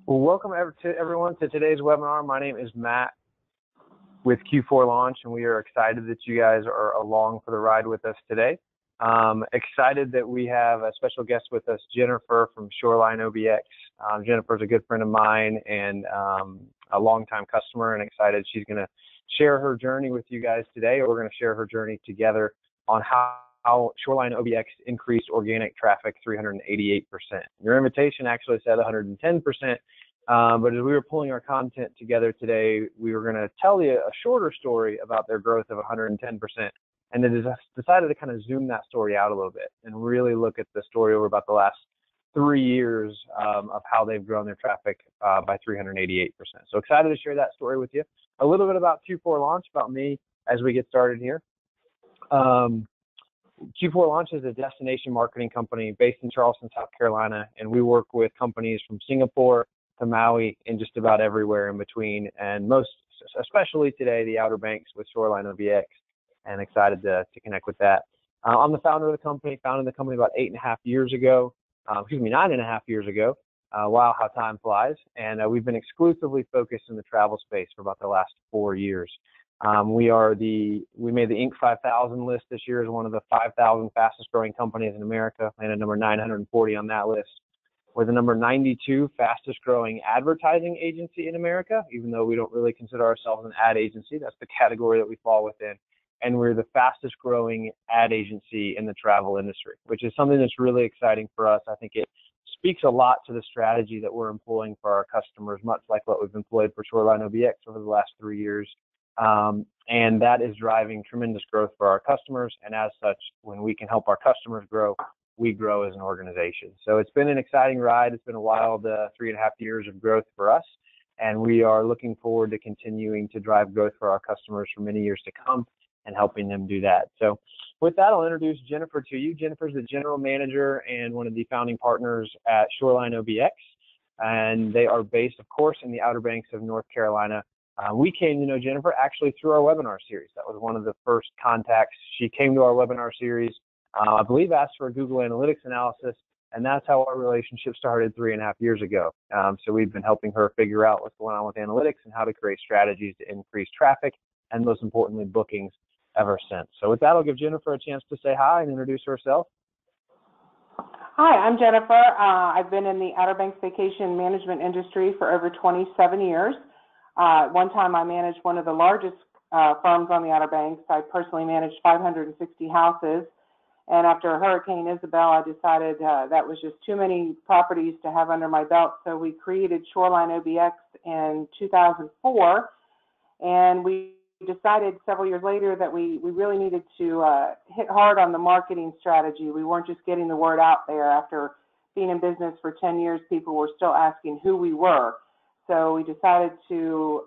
Well, welcome everyone to today's webinar. My name is Matt with Q4Launch, and we are excited that you guys are along for the ride with us today. Excited that we have a special guest with us, Jennifer from Shoreline OBX. Jennifer's a good friend of mine and a longtime customer, and excited she's going to share her journey with you guys today. We're going to share her journey together on how Shoreline OBX increased organic traffic 388%. Your invitation actually said 110%, but as we were pulling our content together today, we were going to tell you a shorter story about their growth of 110%, and then decided to kind of zoom that story out a little bit and really look at the story over about the last 3 years of how they've grown their traffic by 388%. So excited to share that story with you. A little bit about Q4Launch, about me as we get started here. Q4Launch is a destination marketing company based in Charleston, South Carolina, and we work with companies from Singapore to Maui and just about everywhere in between, and most, especially today, the Outer Banks with Shoreline OBX, and excited to connect with that. I'm the founder of the company, founded the company about 9.5 years ago. Wow, how time flies. And we've been exclusively focused in the travel space for about the last 4 years. We made the Inc. 5000 list this year as one of the 5,000 fastest growing companies in America, landed number 940 on that list. We're the number 92 fastest growing advertising agency in America, even though we don't really consider ourselves an ad agency. That's the category that we fall within. And we're the fastest growing ad agency in the travel industry, which is something that's really exciting for us. I think it speaks a lot to the strategy that we're employing for our customers, much like what we've employed for Shoreline OBX over the last 3 years. And that is driving tremendous growth for our customers. And as such, when we can help our customers grow, we grow as an organization. So it's been an exciting ride. It's been a wild 3.5 years of growth for us. And we are looking forward to continuing to drive growth for our customers for many years to come and helping them do that. So with that, I'll introduce Jennifer to you. Jennifer's the general manager and one of the founding partners at Shoreline OBX. And they are based, of course, in the Outer Banks of North Carolina. We came to know Jennifer actually through our webinar series. That was one of the first contacts. She came to our webinar series, I believe asked for a Google Analytics analysis, and that's how our relationship started 3.5 years ago. So we've been helping her figure out what's going on with analytics and how to create strategies to increase traffic and, most importantly, bookings ever since. So with that, I'll give Jennifer a chance to say hi and introduce herself. Hi, I'm Jennifer. I've been in the Outer Banks vacation management industry for over 27 years. One time I managed one of the largest firms on the Outer Banks. I personally managed 560 houses. And after Hurricane Isabel, I decided that was just too many properties to have under my belt. So we created Shoreline OBX in 2004. And we decided several years later that we really needed to hit hard on the marketing strategy. We weren't just getting the word out there. After being in business for 10 years, people were still asking who we were. So we decided to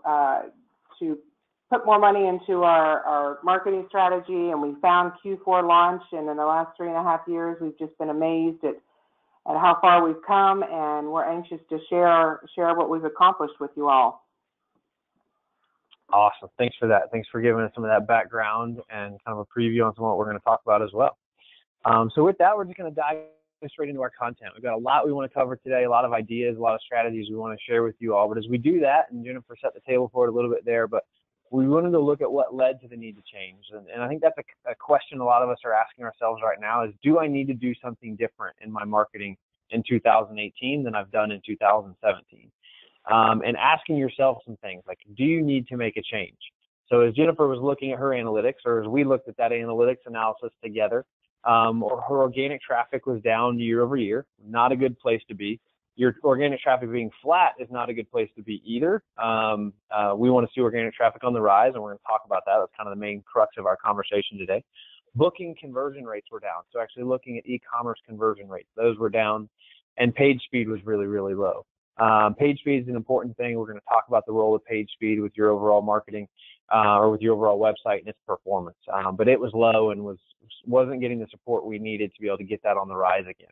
put more money into our marketing strategy, and we found Q4Launch. And in the last 3.5 years, we've just been amazed at how far we've come, and we're anxious to share what we've accomplished with you all. Awesome. Thanks for that. Thanks for giving us some of that background and kind of a preview on some of what we're going to talk about as well. So with that, we're just going to dive straight into our content. We've got a lot we want to cover today, a lot of ideas, a lot of strategies we want to share with you all. But as we do that, and Jennifer set the table for it a little bit there, but we wanted to look at what led to the need to change. And I think that's a question a lot of us are asking ourselves right now is, do I need to do something different in my marketing in 2018 than I've done in 2017? And asking yourself some things like, do you need to make a change? So as Jennifer was looking at her analytics, or as we looked at that analytics analysis together, or her organic traffic was down year over year, not a good place to be. Your organic traffic being flat is not a good place to be either. We want to see organic traffic on the rise, and we're going to talk about that. That's kind of the main crux of our conversation today. Booking conversion rates were down. So actually looking at e-commerce conversion rates, those were down, and page speed was really, really low. Page speed is an important thing. We're going to talk about the role of page speed with your overall marketing or with your overall website and its performance. But it was low and wasn't getting the support we needed to be able to get that on the rise again.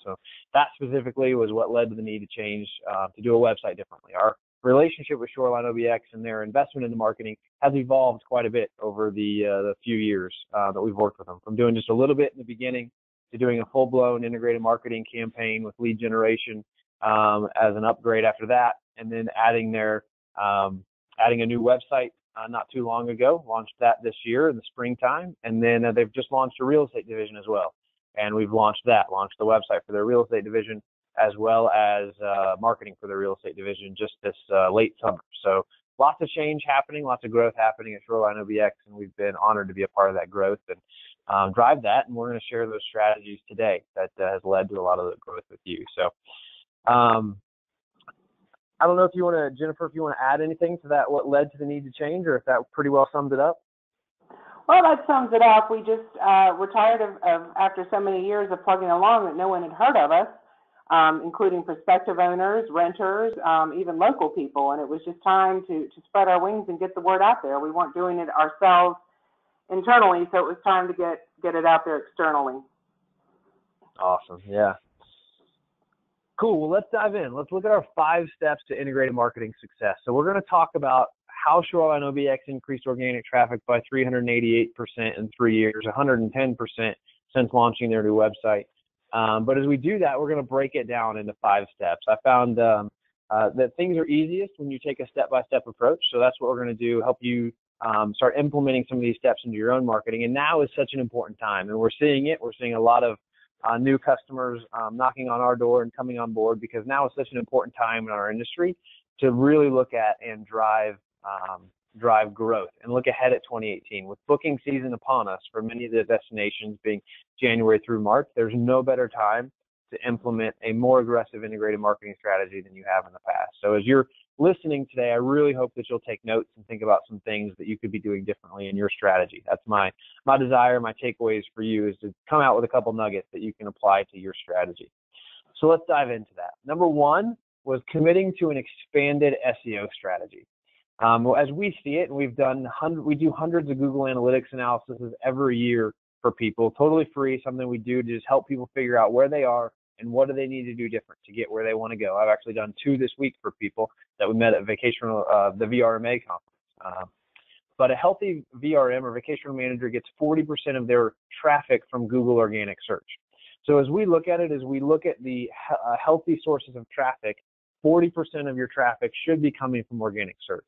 So that specifically was what led to the need to change, to do a website differently. Our relationship with Shoreline OBX and their investment in the marketing has evolved quite a bit over the few years that we've worked with them, from doing just a little bit in the beginning to doing a full-blown integrated marketing campaign with lead generation as an upgrade after that, and then adding a new website not too long ago. Launched that this year in the springtime, and then they've just launched a real estate division as well. And we've launched the website for their real estate division, as well as marketing for their real estate division just this late summer. So lots of change happening, lots of growth happening at Shoreline OBX, and we've been honored to be a part of that growth and drive that. And we're going to share those strategies today that has led to a lot of the growth with you. So I don't know if you want to, Jennifer, if you want to add anything to that, what led to the need to change, or if that pretty well sums it up. Well, that sums it up. We just were tired of after so many years of plugging along that no one had heard of us, including prospective owners, renters, even local people. And it was just time to spread our wings and get the word out there. We weren't doing it ourselves internally, so it was time to get it out there externally. Awesome. Yeah. Cool. Well, let's dive in. Let's look at our 5 steps to integrated marketing success. So we're going to talk about how Shoreline OBX increased organic traffic by 388% in 3 years, 110% since launching their new website. But as we do that, we're going to break it down into 5 steps. I found that things are easiest when you take a step-by-step approach. So that's what we're going to do, help you start implementing some of these steps into your own marketing. And now is such an important time. And we're seeing it. We're seeing a lot of new customers knocking on our door and coming on board, because now is such an important time in our industry to really look at and drive growth and look ahead at 2018. With booking season upon us for many of the destinations being January through March, there's no better time to implement a more aggressive integrated marketing strategy than you have in the past. So as you're listening today, I really hope that you'll take notes and think about some things that you could be doing differently in your strategy. That's my desire, my takeaways for you, is to come out with a couple nuggets that you can apply to your strategy. So let's dive into that. Number 1 was committing to an expanded SEO strategy. Well, as we see it, and we do hundreds of Google Analytics analysis every year for people, totally free, something we do to just help people figure out where they are and what do they need to do different to get where they want to go. I've actually done 2 this week for people that we met at the VRMA conference. But a healthy VRM or vacation manager gets 40% of their traffic from Google organic search. So as we look at it, as we look at the healthy sources of traffic, 40% of your traffic should be coming from organic search.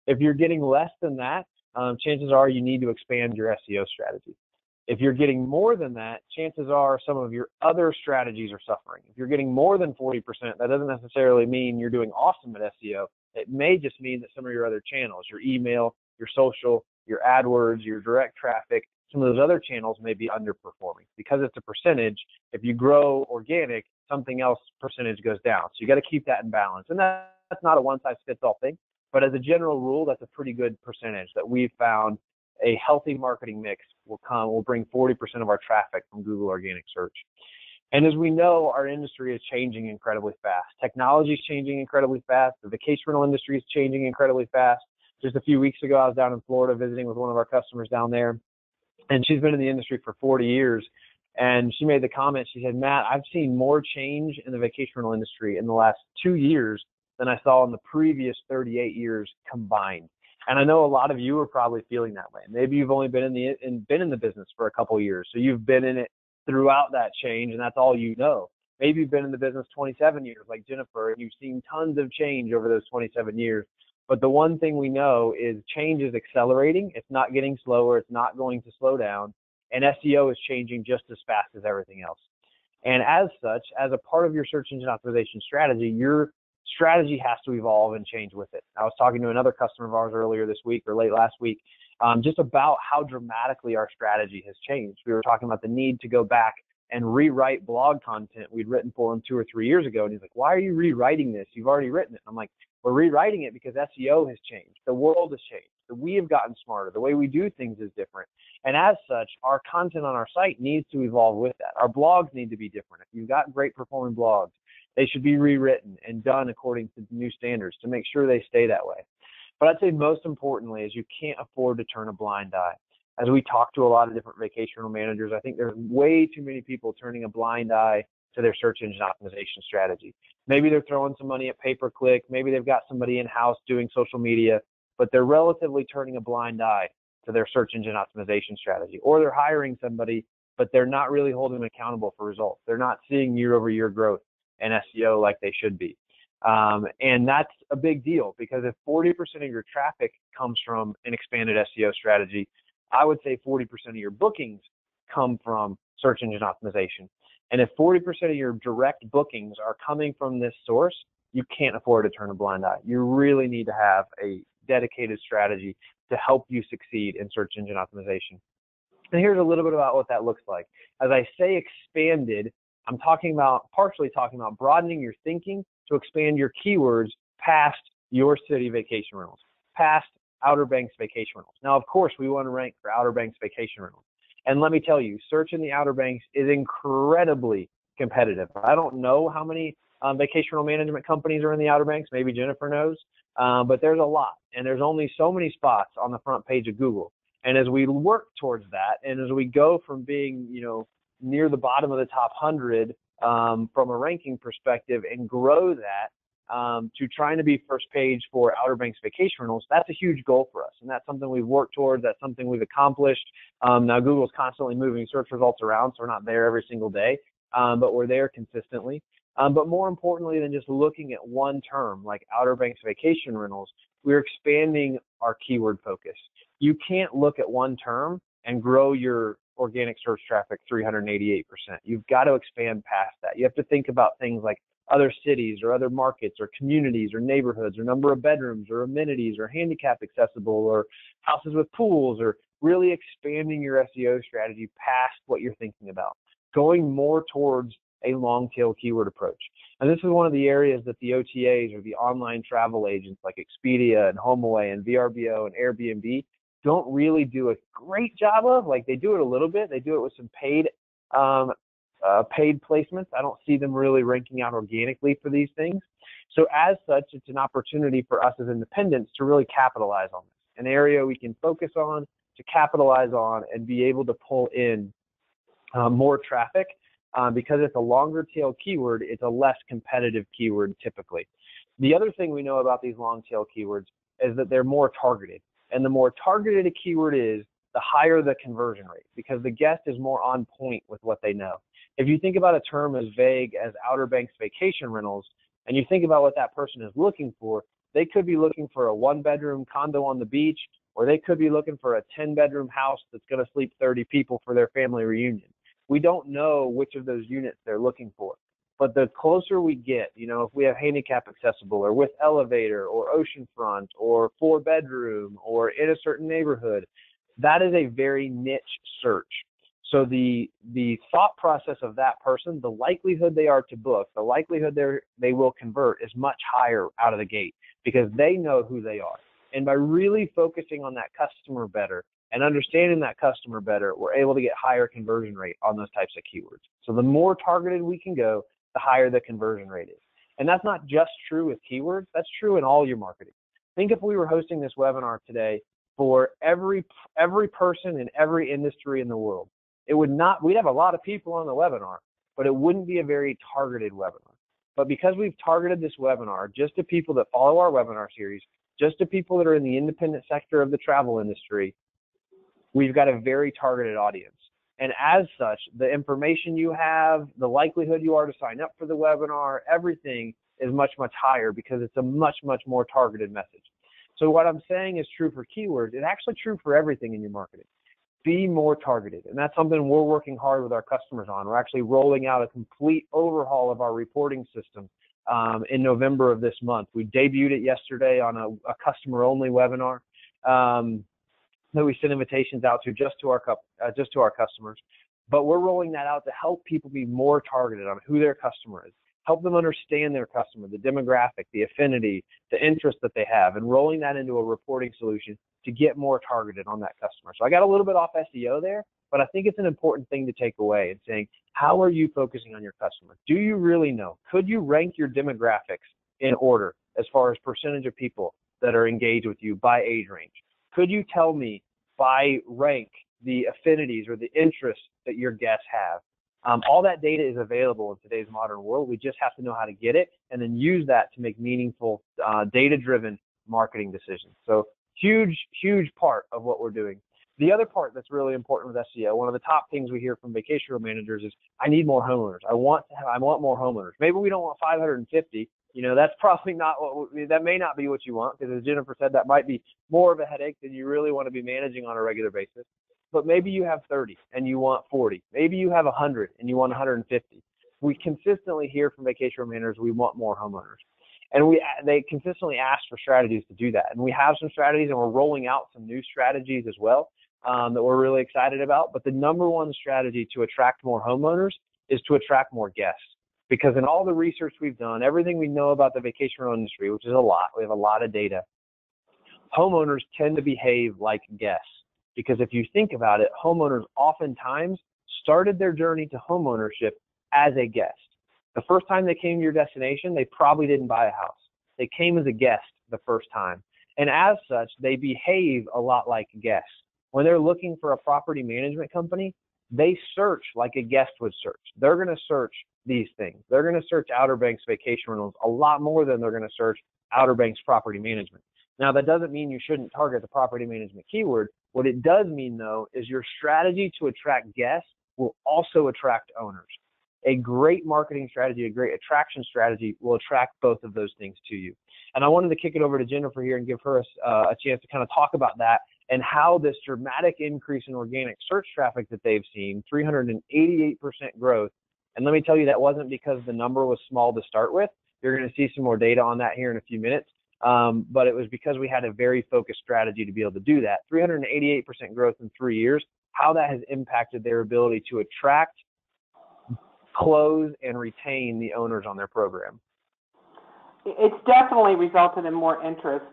If you're getting less than that, chances are you need to expand your SEO strategy. If you're getting more than that, chances are some of your other strategies are suffering. If you're getting more than 40%, that doesn't necessarily mean you're doing awesome at SEO. It may just mean that some of your other channels, your email, your social, your AdWords, your direct traffic, some of those other channels may be underperforming. Because it's a percentage, if you grow organic, something else percentage goes down. So you got to keep that in balance. And that's not a one-size-fits-all thing, but as a general rule, that's a pretty good percentage that we've found. A healthy marketing mix will bring 40% of our traffic from Google organic search. And as we know, our industry is changing incredibly fast. Technology is changing incredibly fast. The vacation rental industry is changing incredibly fast. Just a few weeks ago, I was down in Florida visiting with one of our customers down there, and she's been in the industry for 40 years. And she made the comment, she said, Matt, I've seen more change in the vacation rental industry in the last 2 years than I saw in the previous 38 years combined. And I know a lot of you are probably feeling that way. Maybe you've only been in the business for a couple of years, so you've been in it throughout that change, and that's all you know. Maybe you've been in the business 27 years, like Jennifer, and you've seen tons of change over those 27 years. But the one thing we know is change is accelerating. It's not getting slower. It's not going to slow down. And SEO is changing just as fast as everything else. And as such, as a part of your search engine optimization strategy, your strategy has to evolve and change with it. I was talking to another customer of ours earlier this week or late last week, just about how dramatically our strategy has changed. We were talking about the need to go back and rewrite blog content we'd written for him 2 or 3 years ago. And he's like, why are you rewriting this? You've already written it. And I'm like, we're rewriting it because SEO has changed. The world has changed. We have gotten smarter. The way we do things is different. And as such, our content on our site needs to evolve with that. Our blogs need to be different. If you've got great performing blogs, they should be rewritten and done according to new standards to make sure they stay that way. But I'd say most importantly is you can't afford to turn a blind eye. As we talk to a lot of different vacation rental managers, I think there's way too many people turning a blind eye to their search engine optimization strategy. Maybe they're throwing some money at pay-per-click. Maybe they've got somebody in-house doing social media, but they're relatively turning a blind eye to their search engine optimization strategy. Or they're hiring somebody, but they're not really holding them accountable for results. They're not seeing year-over-year growth. in SEO like they should be. And that's a big deal, because if 40% of your traffic comes from an expanded SEO strategy, I would say 40% of your bookings come from search engine optimization. And if 40% of your direct bookings are coming from this source, you can't afford to turn a blind eye. You really need to have a dedicated strategy to help you succeed in search engine optimization. And here's a little bit about what that looks like. As I say expanded, I'm partially talking about broadening your thinking to expand your keywords past your city vacation rentals, past Outer Banks vacation rentals. Now, of course, we want to rank for Outer Banks vacation rentals. And let me tell you, search in the Outer Banks is incredibly competitive. I don't know how many vacation rental management companies are in the Outer Banks. Maybe Jennifer knows, but there's a lot, and there's only so many spots on the front page of Google. And as we work towards that, and as we go from being, near the bottom of the top 100 from a ranking perspective, and grow that to trying to be first page for Outer Banks vacation rentals, that's a huge goal for us, and that's something we've worked towards. That's something we've accomplished. Now Google's constantly moving search results around, so we're not there every single day, but we're there consistently. But more importantly than just looking at one term like Outer Banks vacation rentals, we're expanding our keyword focus. You can't look at one term and grow your organic search traffic 388%. You've got to expand past that. You have to think about things like other cities or other markets or communities or neighborhoods or number of bedrooms or amenities or handicap accessible or houses with pools, or really expanding your SEO strategy past what you're thinking about, going more towards a long tail keyword approach. And this is one of the areas that the OTAs, or the online travel agents like Expedia and HomeAway and VRBO and Airbnb, don't really do a great job of. Like, they do it a little bit. They do it with some paid placements. I don't see them really ranking out organically for these things. So as such, it's an opportunity for us as independents to really capitalize on this, an area we can focus on, to capitalize on, and be able to pull in more traffic. Because it's a longer tail keyword, it's a less competitive keyword typically. The other thing we know about these long tail keywords is that they're more targeted. And the more targeted a keyword is, the higher the conversion rate, because the guest is more on point with what they know. If you think about a term as vague as Outer Banks vacation rentals, and you think about what that person is looking for, they could be looking for a 1-bedroom condo on the beach, or they could be looking for a 10-bedroom house that's going to sleep 30 people for their family reunion. We don't know which of those units they're looking for. But the closer we get, if we have handicap accessible, or with elevator, or oceanfront, or 4-bedroom, or in a certain neighborhood, that is a very niche search. So the thought process of that person, the likelihood they are to book, the likelihood they will convert is much higher out of the gate, because they know who they are. And by really focusing on that customer better and understanding that customer better, we're able to get higher conversion rate on those types of keywords. So the more targeted we can go, the higher the conversion rate is. And that's not just true with keywords, that's true in all your marketing. Think if we were hosting this webinar today for every person in every industry in the world. We'd have a lot of people on the webinar, but it wouldn't be a very targeted webinar. But because we've targeted this webinar just to people that follow our webinar series, just to people that are in the independent sector of the travel industry, we've got a very targeted audience. And as such, the information you have, the likelihood you are to sign up for the webinar, everything is much, much higher, because it's a much, much more targeted message. So what I'm saying is true for keywords. It's actually true for everything in your marketing. Be more targeted. And that's something we're working hard with our customers on. We're actually rolling out a complete overhaul of our reporting system in November of this month. We debuted it yesterday on a customer-only webinar that we send invitations out to just to our customers. But we're rolling that out to help people be more targeted on who their customer is, help them understand their customer, the demographic, the affinity, the interest that they have, and rolling that into a reporting solution to get more targeted on that customer. So I got a little bit off SEO there, but I think it's an important thing to take away and saying, how are you focusing on your customer? Do you really know? Could you rank your demographics in order as far as percentage of people that are engaged with you by age range? Could you tell me by rank the affinities or the interests that your guests have? All that data is available in today's modern world. We just have to know how to get it and then use that to make meaningful, data-driven marketing decisions. So huge, huge part of what we're doing. The other part that's really important with SEO, one of the top things we hear from vacation rental managers is, I need more homeowners. I want more homeowners. Maybe we don't want 550. That's probably not that may not be what you want, because as Jennifer said, that might be more of a headache than you really want to be managing on a regular basis. But maybe you have 30 and you want 40. Maybe you have 100 and you want 150. We consistently hear from vacation rental managers, we want more homeowners. And they consistently ask for strategies to do that. And we have some strategies, and we're rolling out some new strategies as well that we're really excited about. But the number one strategy to attract more homeowners is to attract more guests. Because in all the research we've done, everything we know about the vacation rental industry, which is a lot, we have a lot of data, homeowners tend to behave like guests. Because if you think about it, homeowners oftentimes started their journey to homeownership as a guest. The first time they came to your destination, they probably didn't buy a house. They came as a guest the first time. And as such, they behave a lot like guests. When they're looking for a property management company, they search like a guest would search. They're going to search these things. They're going to search Outer Banks vacation rentals a lot more than they're going to search Outer Banks property management. Now, that doesn't mean you shouldn't target the property management keyword. What it does mean, though, is your strategy to attract guests will also attract owners. A great marketing strategy, a great attraction strategy will attract both of those things to you. And I wanted to kick it over to Jennifer here and give her a chance to kind of talk about that and how this dramatic increase in organic search traffic that they've seen, 388% growth. And let me tell you, that wasn't because the number was small to start with. You're going to see some more data on that here in a few minutes. But it was because we had a very focused strategy to be able to do that. 388% growth in 3 years, how that has impacted their ability to attract, close, and retain the owners on their program. It's definitely resulted in more interest.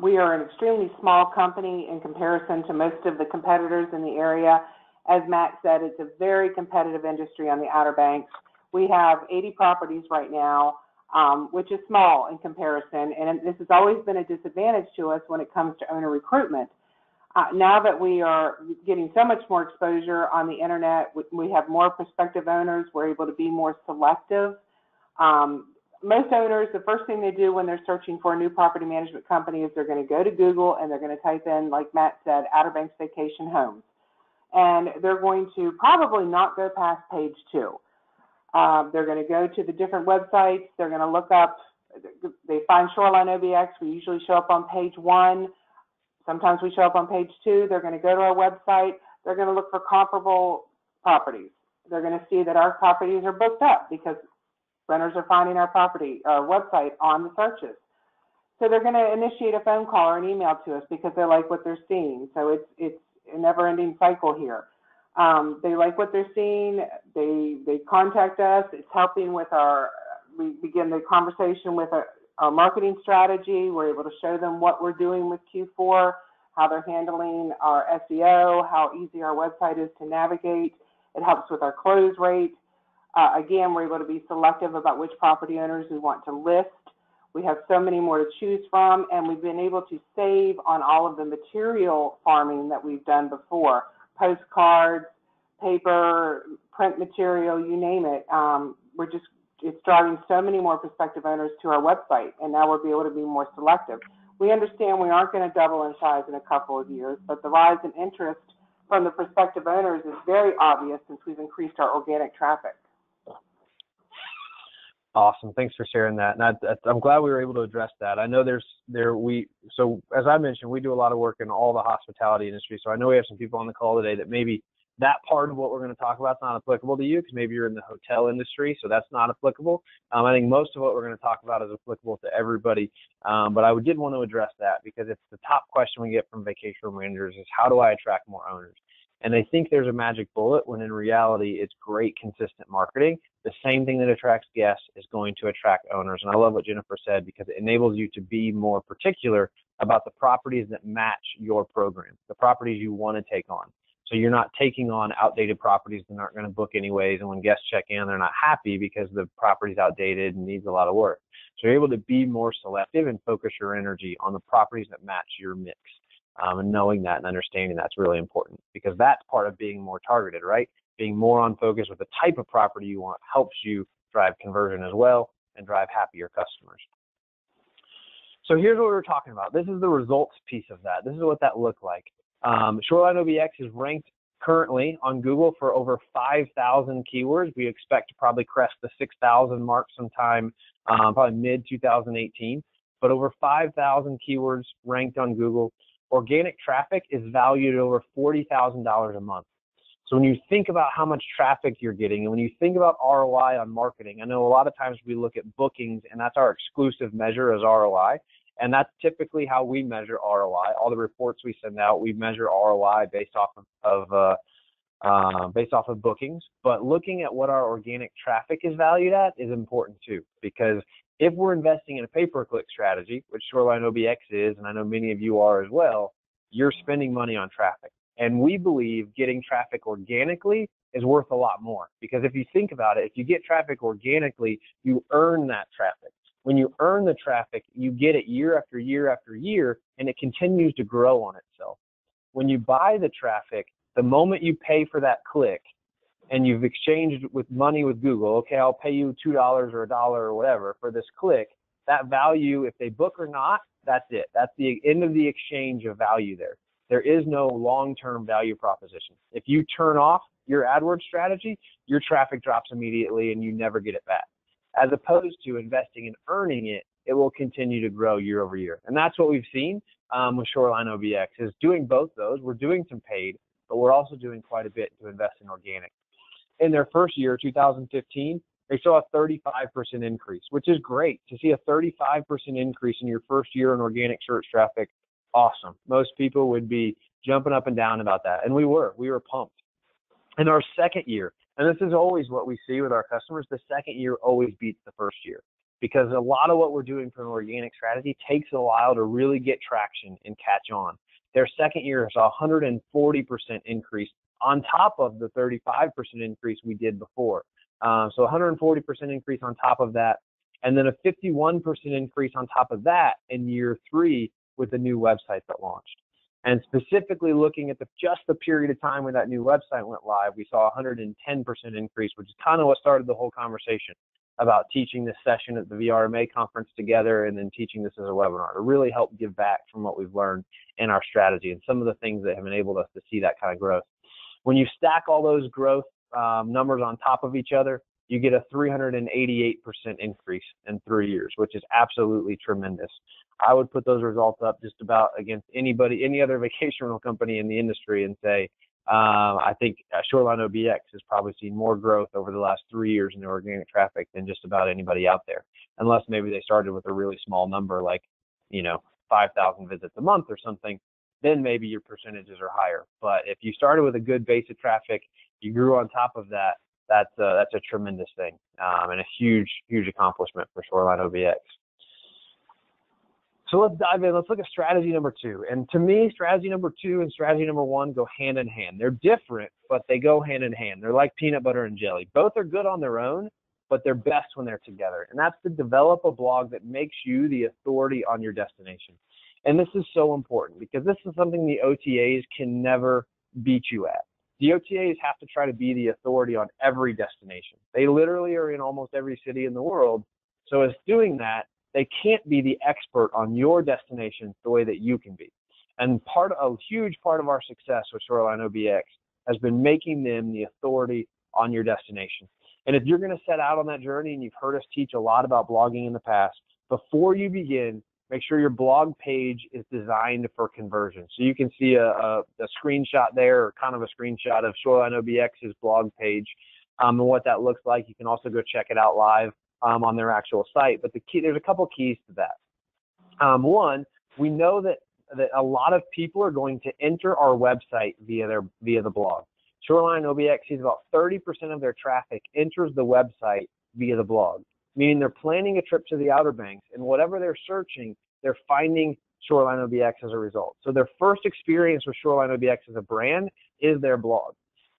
We are an extremely small company in comparison to most of the competitors in the area. As Matt said, it's a very competitive industry on the Outer Banks. We have 80 properties right now, which is small in comparison, and this has always been a disadvantage to us when it comes to owner recruitment. Now that we are getting so much more exposure on the internet, we have more prospective owners, we're able to be more selective. Most owners, the first thing they do when they're searching for a new property management company is they're going to go to Google and they're going to type in, like Matt said, Outer Banks Vacation Homes. And they're going to probably not go past page 2. They're going to go to the different websites. They're going to look up, they find Shoreline OBX. We usually show up on page 1. Sometimes we show up on page 2. They're going to go to our website. They're going to look for comparable properties. They're going to see that our properties are booked up because renters are finding our website on the searches. So they're going to initiate a phone call or an email to us because they like what they're seeing. So it's a never-ending cycle here. They like what they're seeing. They contact us. It's helping with we begin the conversation with our marketing strategy. We're able to show them what we're doing with Q4, how they're handling our SEO, how easy our website is to navigate. It helps with our close rate. Again, we're able to be selective about which property owners we want to list. We have so many more to choose from, and we've been able to save on all of the material farming that we've done before. Postcards, paper, print material, you name it. It's driving so many more prospective owners to our website, and now we'll be able to be more selective. We understand we aren't going to double in size in a couple of years, but the rise in interest from the prospective owners is very obvious since we've increased our organic traffic. Awesome. Thanks for sharing that. And I'm glad we were able to address that. I know so as I mentioned, we do a lot of work in all the hospitality industry. So I know we have some people on the call today that maybe that part of what we're going to talk about is not applicable to you because maybe you're in the hotel industry, so that's not applicable. I think most of what we're going to talk about is applicable to everybody, but I did want to address that because it's the top question we get from vacation rental managers is how do I attract more owners? And they think there's a magic bullet when in reality it's great consistent marketing. The same thing that attracts guests is going to attract owners. And I love what Jennifer said because it enables you to be more particular about the properties that match your program, the properties you want to take on. So you're not taking on outdated properties that aren't going to book anyways. And when guests check in, they're not happy because the property's outdated and needs a lot of work. So you're able to be more selective and focus your energy on the properties that match your mix. And knowing that and understanding that's really important because that's part of being more targeted, right? Being more on focus with the type of property you want helps you drive conversion as well and drive happier customers. So here's what we were talking about. This is the results piece of that. This is what that looked like. Shoreline OBX is ranked currently on Google for over 5,000 keywords. We expect to probably crest the 6,000 mark sometime, probably mid-2018, but over 5,000 keywords ranked on Google. Organic traffic is valued at over $40,000 a month. So when you think about how much traffic you're getting, and when you think about ROI on marketing, I know a lot of times we look at bookings, and that's our exclusive measure as ROI, and that's typically how we measure ROI. All the reports we send out, we measure ROI based off of bookings. But looking at what our organic traffic is valued at is important too, because if we're investing in a pay-per-click strategy, which Shoreline OBX is, and I know many of you are as well, you're spending money on traffic. And we believe getting traffic organically is worth a lot more, because if you think about it, if you get traffic organically, you earn that traffic. When you earn the traffic, you get it year after year after year, and it continues to grow on itself. When you buy the traffic, the moment you pay for that click and you've exchanged with money with Google, okay, I'll pay you $2 or $1 or whatever for this click, that value, if they book or not, that's it. That's the end of the exchange of value there. There is no long-term value proposition. If you turn off your AdWords strategy, your traffic drops immediately and you never get it back. As opposed to investing and earning it, it will continue to grow year over year. And that's what we've seen with Shoreline OBX, is doing both those. We're doing some paid, but we're also doing quite a bit to invest in organic. In their first year, 2015, they saw a 35% increase, which is great. To see a 35% increase in your first year in organic search traffic, awesome. Most people would be jumping up and down about that, and we were pumped. In our second year, and this is always what we see with our customers, the second year always beats the first year, because a lot of what we're doing for an organic strategy takes a while to really get traction and catch on. Their second year saw a 140% increase on top of the 35% increase we did before. So 140% increase on top of that, and then a 51% increase on top of that in year 3 with the new website that launched. And specifically looking at just the period of time when that new website went live, we saw a 110% increase, which is kind of what started the whole conversation about teaching this session at the VRMA conference together and then teaching this as a webinar to really help give back from what we've learned in our strategy and some of the things that have enabled us to see that kind of growth. When you stack all those growth numbers on top of each other, you get a 388% increase in 3 years, which is absolutely tremendous. I would put those results up just about against any other vacation rental company in the industry and say, I think Shoreline OBX has probably seen more growth over the last 3 years in their organic traffic than just about anybody out there, unless maybe they started with a really small number, like, 5,000 visits a month or something, then maybe your percentages are higher. But if you started with a good base of traffic, you grew on top of that, that's a tremendous thing, and a huge, huge accomplishment for Shoreline OBX. So let's dive in. Let's look at strategy number 2. And to me, strategy number 2 and strategy number 1 go hand in hand. They're different, but they go hand in hand. They're like peanut butter and jelly. Both are good on their own, but they're best when they're together. And that's to develop a blog that makes you the authority on your destination. And this is so important because this is something the OTAs can never beat you at. The OTAs have to try to be the authority on every destination. They literally are in almost every city in the world. So as doing that, they can't be the expert on your destination the way that you can be. And a huge part of our success with Shoreline OBX has been making them the authority on your destination. And if you're going to set out on that journey, and you've heard us teach a lot about blogging in the past, before you begin, make sure your blog page is designed for conversion. So you can see a screenshot there, or kind of a screenshot of Shoreline OBX's blog page and what that looks like. You can also go check it out live on their actual site. But there's a couple keys to that. One, we know that a lot of people are going to enter our website via the blog. Shoreline OBX sees about 30% of their traffic enters the website via the blog, meaning they're planning a trip to the Outer Banks, and whatever they're searching, they're finding Shoreline OBX as a result. So their first experience with Shoreline OBX as a brand is their blog.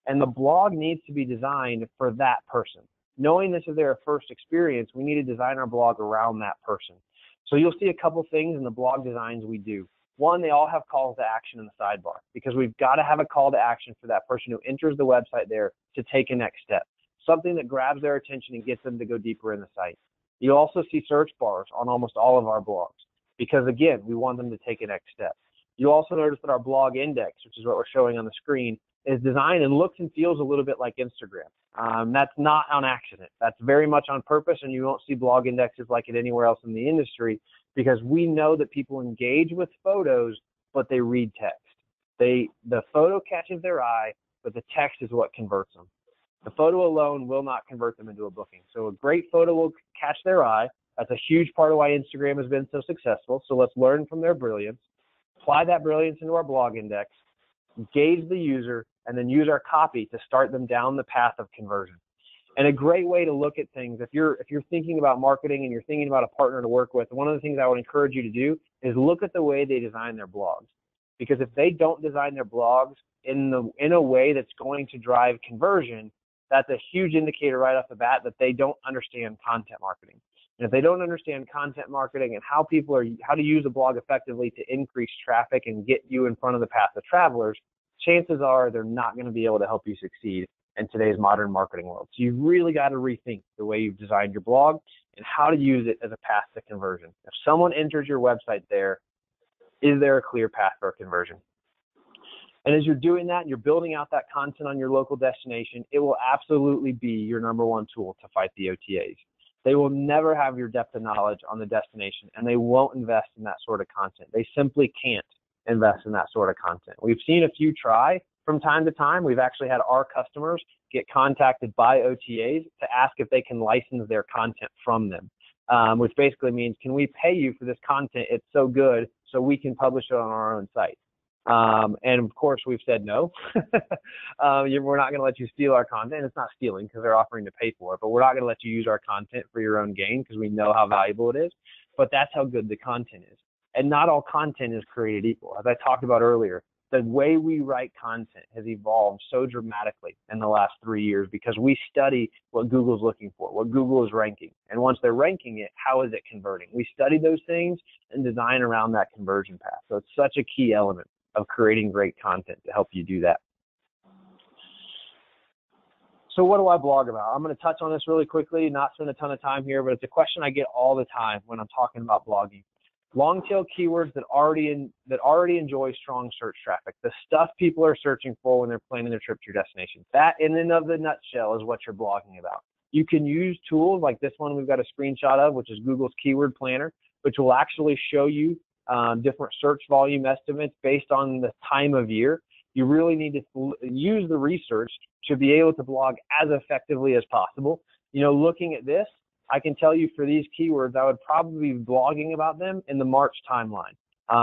And the blog needs to be designed for that person. Knowing this is their first experience, we need to design our blog around that person. So you'll see a couple things in the blog designs we do. One, they all have calls to action in the sidebar, because we've got to have a call to action for that person who enters the website there to take a next step. Something that grabs their attention and gets them to go deeper in the site. You also see search bars on almost all of our blogs because, again, we want them to take a next step. You'll also notice that our blog index, which is what we're showing on the screen, is designed and looks and feels a little bit like Instagram. That's not on accident. That's very much on purpose, and you won't see blog indexes like it anywhere else in the industry, because we know that people engage with photos, but they read text. The photo catches their eye, but the text is what converts them. The photo alone will not convert them into a booking. So a great photo will catch their eye. That's a huge part of why Instagram has been so successful. So let's learn from their brilliance, apply that brilliance into our blog index, engage the user, and then use our copy to start them down the path of conversion. And a great way to look at things, if you're thinking about marketing and you're thinking about a partner to work with, one of the things I would encourage you to do is look at the way they design their blogs. Because if they don't design their blogs in a way that's going to drive conversion, that's a huge indicator right off the bat that they don't understand content marketing. And if they don't understand content marketing and how to use a blog effectively to increase traffic and get you in front of the path of travelers, chances are they're not going to be able to help you succeed in today's modern marketing world. So you've really got to rethink the way you've designed your blog and how to use it as a path to conversion. If someone enters your website there, is there a clear path for conversion? And as you're doing that and you're building out that content on your local destination, it will absolutely be your #1 tool to fight the OTAs. They will never have your depth of knowledge on the destination, and they won't invest in that sort of content. They simply can't invest in that sort of content. We've seen a few try from time to time. We've actually had our customers get contacted by OTAs to ask if they can license their content from them, which basically means, can we pay you for this content? It's so good, so we can publish it on our own site. And of course, we've said no. We're not going to let you steal our content. It's not stealing because they're offering to pay for it, but we're not going to let you use our content for your own gain because we know how valuable it is. But that's how good the content is. And not all content is created equal. As I talked about earlier, the way we write content has evolved so dramatically in the last 3 years because we study what Google's looking for, what Google is ranking. And once they're ranking it, how is it converting? We study those things and design around that conversion path. So it's such a key element of creating great content to help you do that. So what do I blog about? I'm going to touch on this really quickly, not spend a ton of time here, but it's a question I get all the time when I'm talking about blogging. Long tail keywords that already enjoy strong search traffic, the stuff people are searching for when they're planning their trip to your destination. That in and of the nutshell is what you're blogging about. You can use tools like this one we've got a screenshot of, which is Google's Keyword Planner, which will actually show you different search volume estimates based on the time of year. You really need to use the research to be able to blog as effectively as possible. You know, looking at this, I can tell you for these keywords, I would probably be blogging about them in the March timeline,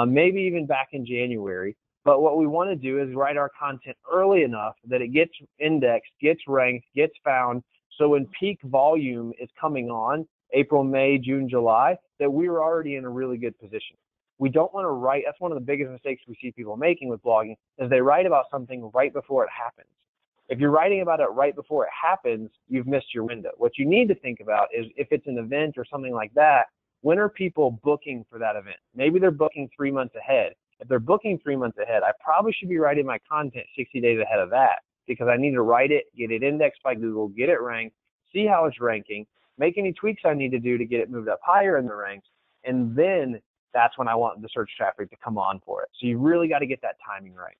maybe even back in January. But what we want to do is write our content early enough that it gets indexed, gets ranked, gets found. So when peak volume is coming on, April, May, June, July, that we're already in a really good position. We don't want to write, that's one of the biggest mistakes we see people making with blogging, is they write about something right before it happens. If you're writing about it right before it happens, you've missed your window. What you need to think about is if it's an event or something like that, when are people booking for that event? Maybe they're booking 3 months ahead. If they're booking 3 months ahead, I probably should be writing my content 60 days ahead of that because I need to write it, get it indexed by Google, get it ranked, see how it's ranking, make any tweaks I need to do to get it moved up higher in the ranks, and then that's when I want the search traffic to come on for it. So you really got to get that timing right.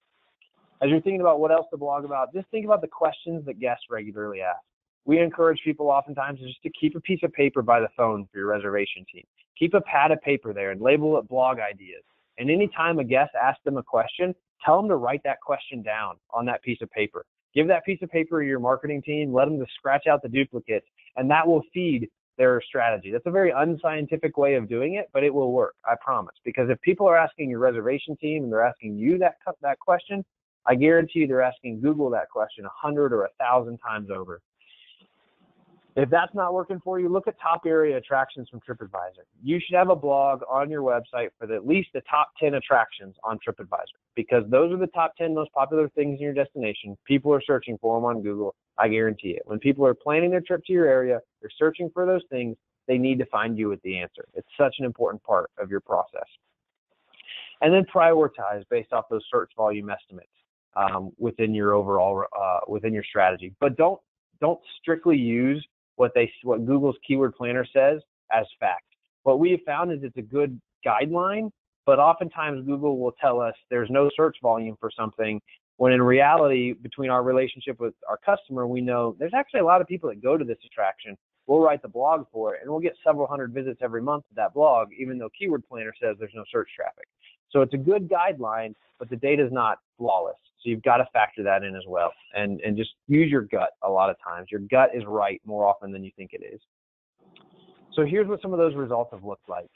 As you're thinking about what else to blog about, just think about the questions that guests regularly ask. We encourage people oftentimes just to keep a piece of paper by the phone for your reservation team. Keep a pad of paper there and label it blog ideas. And anytime a guest asks them a question, tell them to write that question down on that piece of paper. Give that piece of paper to your marketing team, let them to scratch out the duplicates, and that will feed their strategy. That's a very unscientific way of doing it, but it will work, I promise. Because if people are asking your reservation team and they're asking you that question, I guarantee you they're asking Google that question 100 or 1,000 times over. If that's not working for you, look at top area attractions from TripAdvisor. You should have a blog on your website for at least the top 10 attractions on TripAdvisor because those are the top 10 most popular things in your destination. People are searching for them on Google. I guarantee it. When people are planning their trip to your area, they're searching for those things, they need to find you with the answer. It's such an important part of your process. And then prioritize based off those search volume estimates within your overall, within your strategy. But don't strictly use what Google's Keyword Planner says as fact. What we have found is it's a good guideline, But oftentimes Google will tell us there's no search volume for something, when in reality, between our relationship with our customer, we know there's actually a lot of people that go to this attraction. We'll write the blog for it, and we'll get several hundred visits every month to that blog, even though Keyword Planner says there's no search traffic. So it's a good guideline, but the data is not flawless. So you've got to factor that in as well, and just use your gut a lot of times. Your gut is right more often than you think it is. So here's what some of those results have looked like.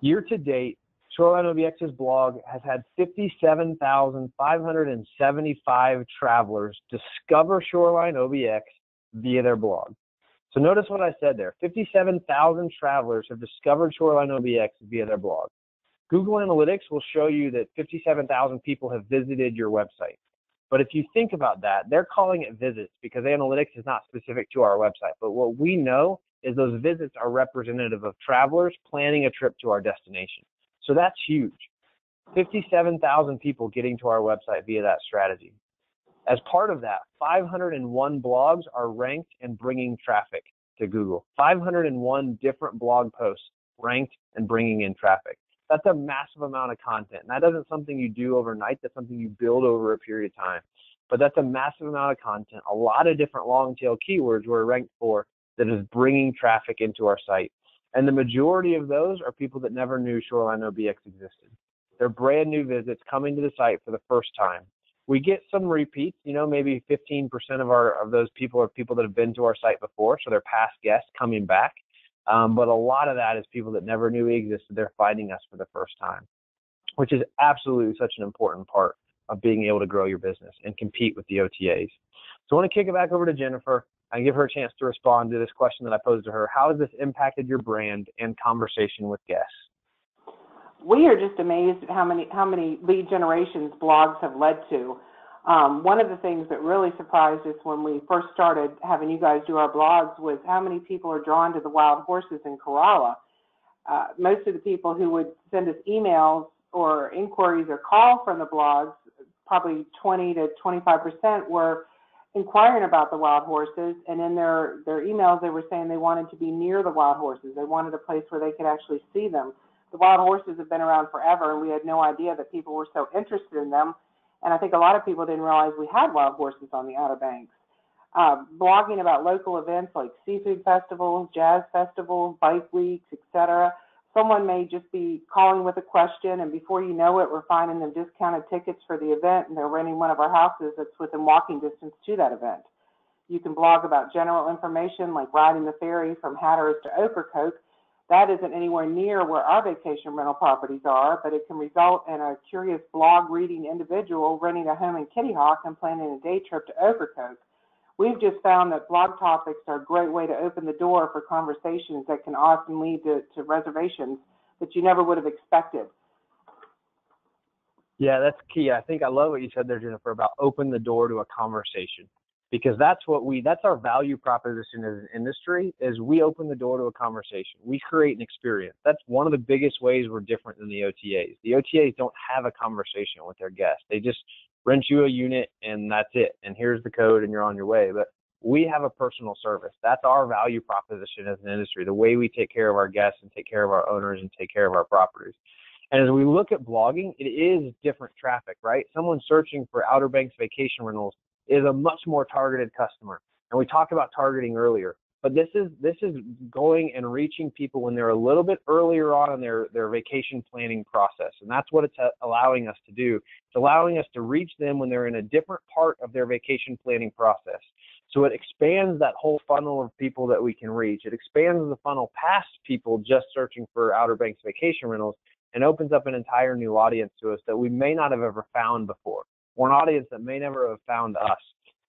Year to date, Shoreline OBX's blog has had 57,575 travelers discover Shoreline OBX via their blog. So notice what I said there. 57,000 travelers have discovered Shoreline OBX via their blog. Google Analytics will show you that 57,000 people have visited your website. But if you think about that, they're calling it visits because analytics is not specific to our website. But what we know is those visits are representative of travelers planning a trip to our destination. So that's huge. 57,000 people getting to our website via that strategy. As part of that, 501 blogs are ranked and bringing traffic to Google. 501 different blog posts ranked and bringing in traffic. That's a massive amount of content. And that isn't something you do overnight. That's something you build over a period of time. But that's a massive amount of content. A lot of different long tail keywords we're ranked for that is bringing traffic into our site. And the majority of those are people that never knew Shoreline OBX existed. They're brand new visits coming to the site for the first time. We get some repeats, maybe 15% of those people are people that have been to our site before, so they're past guests coming back. But a lot of that is people that never knew we existed. They're finding us for the first time, which is absolutely such an important part of being able to grow your business and compete with the OTAs. So I want to kick it back over to Jennifer and give her a chance to respond to this question that I posed to her. How has this impacted your brand and conversation with guests? We are just amazed at how many lead generations blogs have led to. One of the things that really surprised us when we first started having you guys do our blogs was how many people are drawn to the wild horses in Corolla. Most of the people who would send us emails or inquiries or call from the blogs, probably 20 to 25% were inquiring about the wild horses, and in their emails they were saying they wanted to be near the wild horses. They wanted a place where they could actually see them. The wild horses have been around forever, and we had no idea that people were so interested in them. And I think a lot of people didn't realize we had wild horses on the Outer Banks. Blogging about local events like seafood festivals, jazz festivals, bike weeks, etc. Someone may just be calling with a question, and before you know it, we're finding them discounted tickets for the event, and they're renting one of our houses that's within walking distance to that event. You can blog about general information like riding the ferry from Hatteras to Ocracoke. That isn't anywhere near where our vacation rental properties are, but it can result in a curious blog reading individual renting a home in Kitty Hawk and planning a day trip to Ocracoke. We've just found that blog topics are a great way to open the door for conversations that can often lead to reservations that you never would have expected. Yeah, that's key. I think I love what you said there, Jennifer, about open the door to a conversation, because that's our value proposition as an industry, is we open the door to a conversation. We create an experience. That's one of the biggest ways we're different than the OTAs. The OTAs don't have a conversation with their guests. They just rent you a unit and that's it. And here's the code and you're on your way. But we have a personal service. That's our value proposition as an industry, the way we take care of our guests and take care of our owners and take care of our properties. And as we look at blogging, it is different traffic, right? Someone searching for Outer Banks vacation rentals is a much more targeted customer. And we talked about targeting earlier, but this is going and reaching people when they're a little bit earlier on in their vacation planning process. And that's what it's allowing us to do. It's allowing us to reach them when they're in a different part of their vacation planning process. So it expands that whole funnel of people that we can reach. It expands the funnel past people just searching for Outer Banks vacation rentals and opens up an entire new audience to us that we may not have ever found before, or an audience that may never have found us.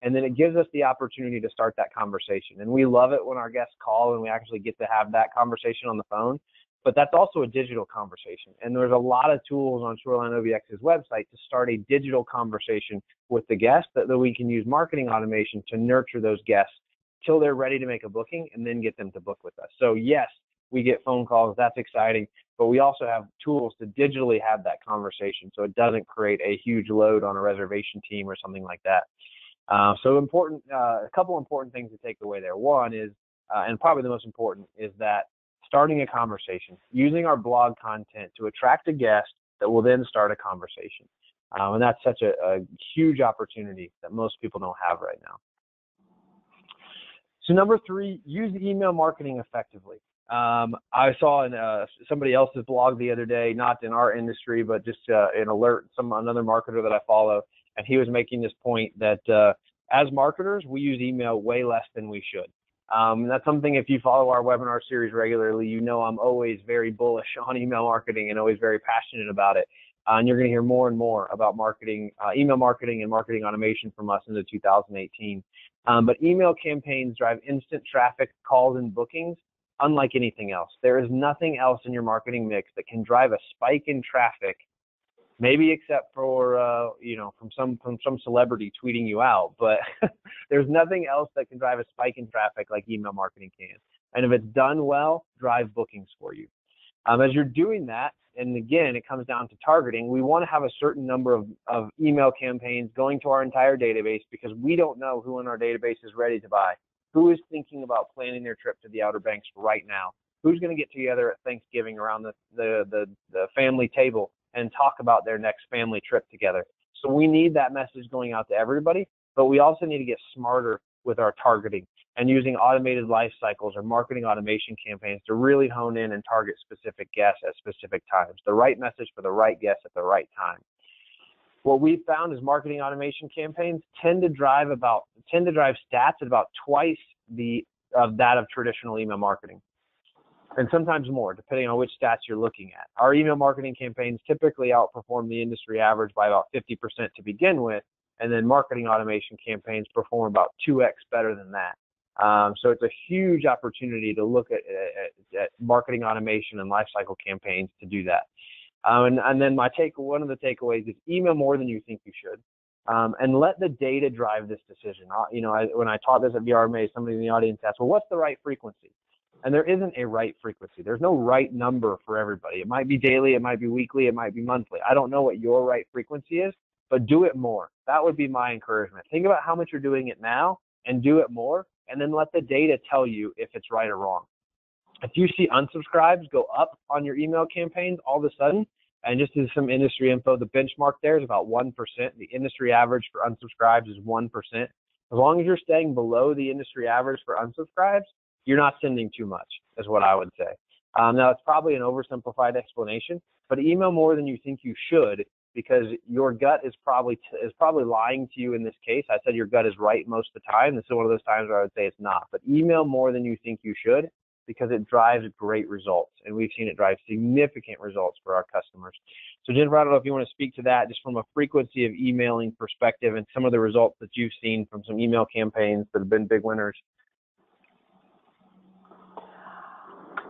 And then it gives us the opportunity to start that conversation. And we love it when our guests call and we actually get to have that conversation on the phone. But that's also a digital conversation. And there's a lot of tools on Shoreline OBX's website to start a digital conversation with the guests that we can use marketing automation to nurture those guests till they're ready to make a booking and then get them to book with us. So yes, we get phone calls. That's exciting. But we also have tools to digitally have that conversation so it doesn't create a huge load on a reservation team or something like that. So a couple important things to take away there. One is, and probably the most important, is that starting a conversation, using our blog content to attract a guest that will then start a conversation. And that's such a huge opportunity that most people don't have right now. So number 3, use email marketing effectively. I saw in somebody else's blog the other day, not in our industry, but just an alert, another marketer that I follow, and he was making this point that as marketers, we use email way less than we should. And that's something, if you follow our webinar series regularly, you know I'm always very bullish on email marketing and always very passionate about it. And you're going to hear more and more about marketing, email marketing and marketing automation from us into 2018. But email campaigns drive instant traffic, calls, and bookings unlike anything else. There is nothing else in your marketing mix that can drive a spike in traffic, maybe except for, from some celebrity tweeting you out. But there's nothing else that can drive a spike in traffic like email marketing can. And if it's done well, drive bookings for you. As you're doing that, and again, it comes down to targeting, we want to have a certain number of email campaigns going to our entire database, because we don't know who in our database is ready to buy, who is thinking about planning their trip to the Outer Banks right now, who's going to get together at Thanksgiving around the family table and talk about their next family trip together. So we need that message going out to everybody, but we also need to get smarter with our targeting and using automated life cycles or marketing automation campaigns to really hone in and target specific guests at specific times, the right message for the right guest at the right time. What we've found is marketing automation campaigns tend to drive stats at about twice that of traditional email marketing, and sometimes more, depending on which stats you're looking at. Our email marketing campaigns typically outperform the industry average by about 50% to begin with, and then marketing automation campaigns perform about 2x better than that. So it's a huge opportunity to look at marketing automation and lifecycle campaigns to do that. And then one of the takeaways is email more than you think you should, and let the data drive this decision. When I taught this at VRMA, somebody in the audience asked, well, what's the right frequency? And there isn't a right frequency. There's no right number for everybody. It might be daily, it might be weekly, it might be monthly. I don't know what your right frequency is, but do it more. That would be my encouragement. Think about how much you're doing it now and do it more, and then let the data tell you if it's right or wrong. If you see unsubscribes go up on your email campaigns all of a sudden, and just as some industry info, the benchmark there is about 1%. The industry average for unsubscribes is 1%. As long as you're staying below the industry average for unsubscribes, you're not sending too much, is what I would say. Now, it's probably an oversimplified explanation, but email more than you think you should, because your gut is probably lying to you in this case. I said your gut is right most of the time. This is one of those times where I would say it's not. But email more than you think you should, because it drives great results, and we've seen it drive significant results for our customers. So Jennifer, I don't know if you want to speak to that just from a frequency of emailing perspective and some of the results that you've seen from some email campaigns that have been big winners.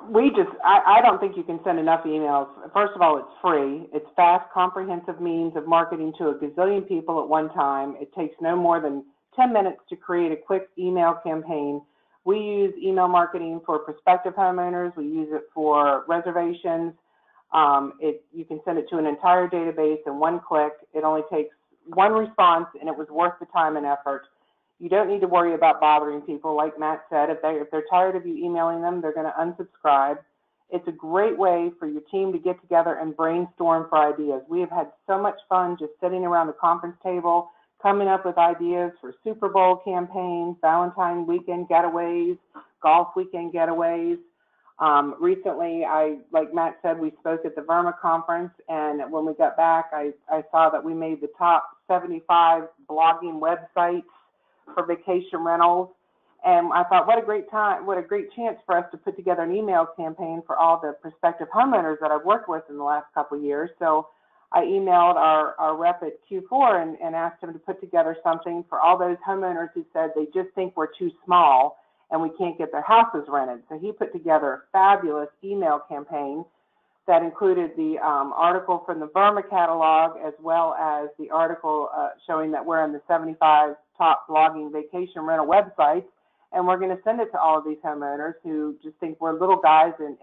I don't think you can send enough emails. First of all, it's free. It's fast, comprehensive means of marketing to a gazillion people at one time. It takes no more than 10 minutes to create a quick email campaign. We use email marketing for prospective homeowners. We use it for reservations. You can send it to an entire database in one click. It only takes one response, and it was worth the time and effort. You don't need to worry about bothering people. Like Matt said, if they're tired of you emailing them, they're going to unsubscribe. It's a great way for your team to get together and brainstorm for ideas. We have had so much fun just sitting around the conference table, coming up with ideas for Super Bowl campaigns, Valentine weekend getaways, golf weekend getaways. Recently, like Matt said, we spoke at the VRMA conference, and when we got back, I saw that we made the top 75 blogging websites for vacation rentals. And I thought, what a great chance for us to put together an email campaign for all the prospective homeowners that I've worked with in the last couple of years. So I emailed our rep at Q4 and asked him to put together something for all those homeowners who said they just think we're too small and we can't get their houses rented. So he put together a fabulous email campaign that included the article from the VRMA catalog, as well as the article showing that we're in the 75 top blogging vacation rental websites, and we're going to send it to all of these homeowners who just think we're little guys and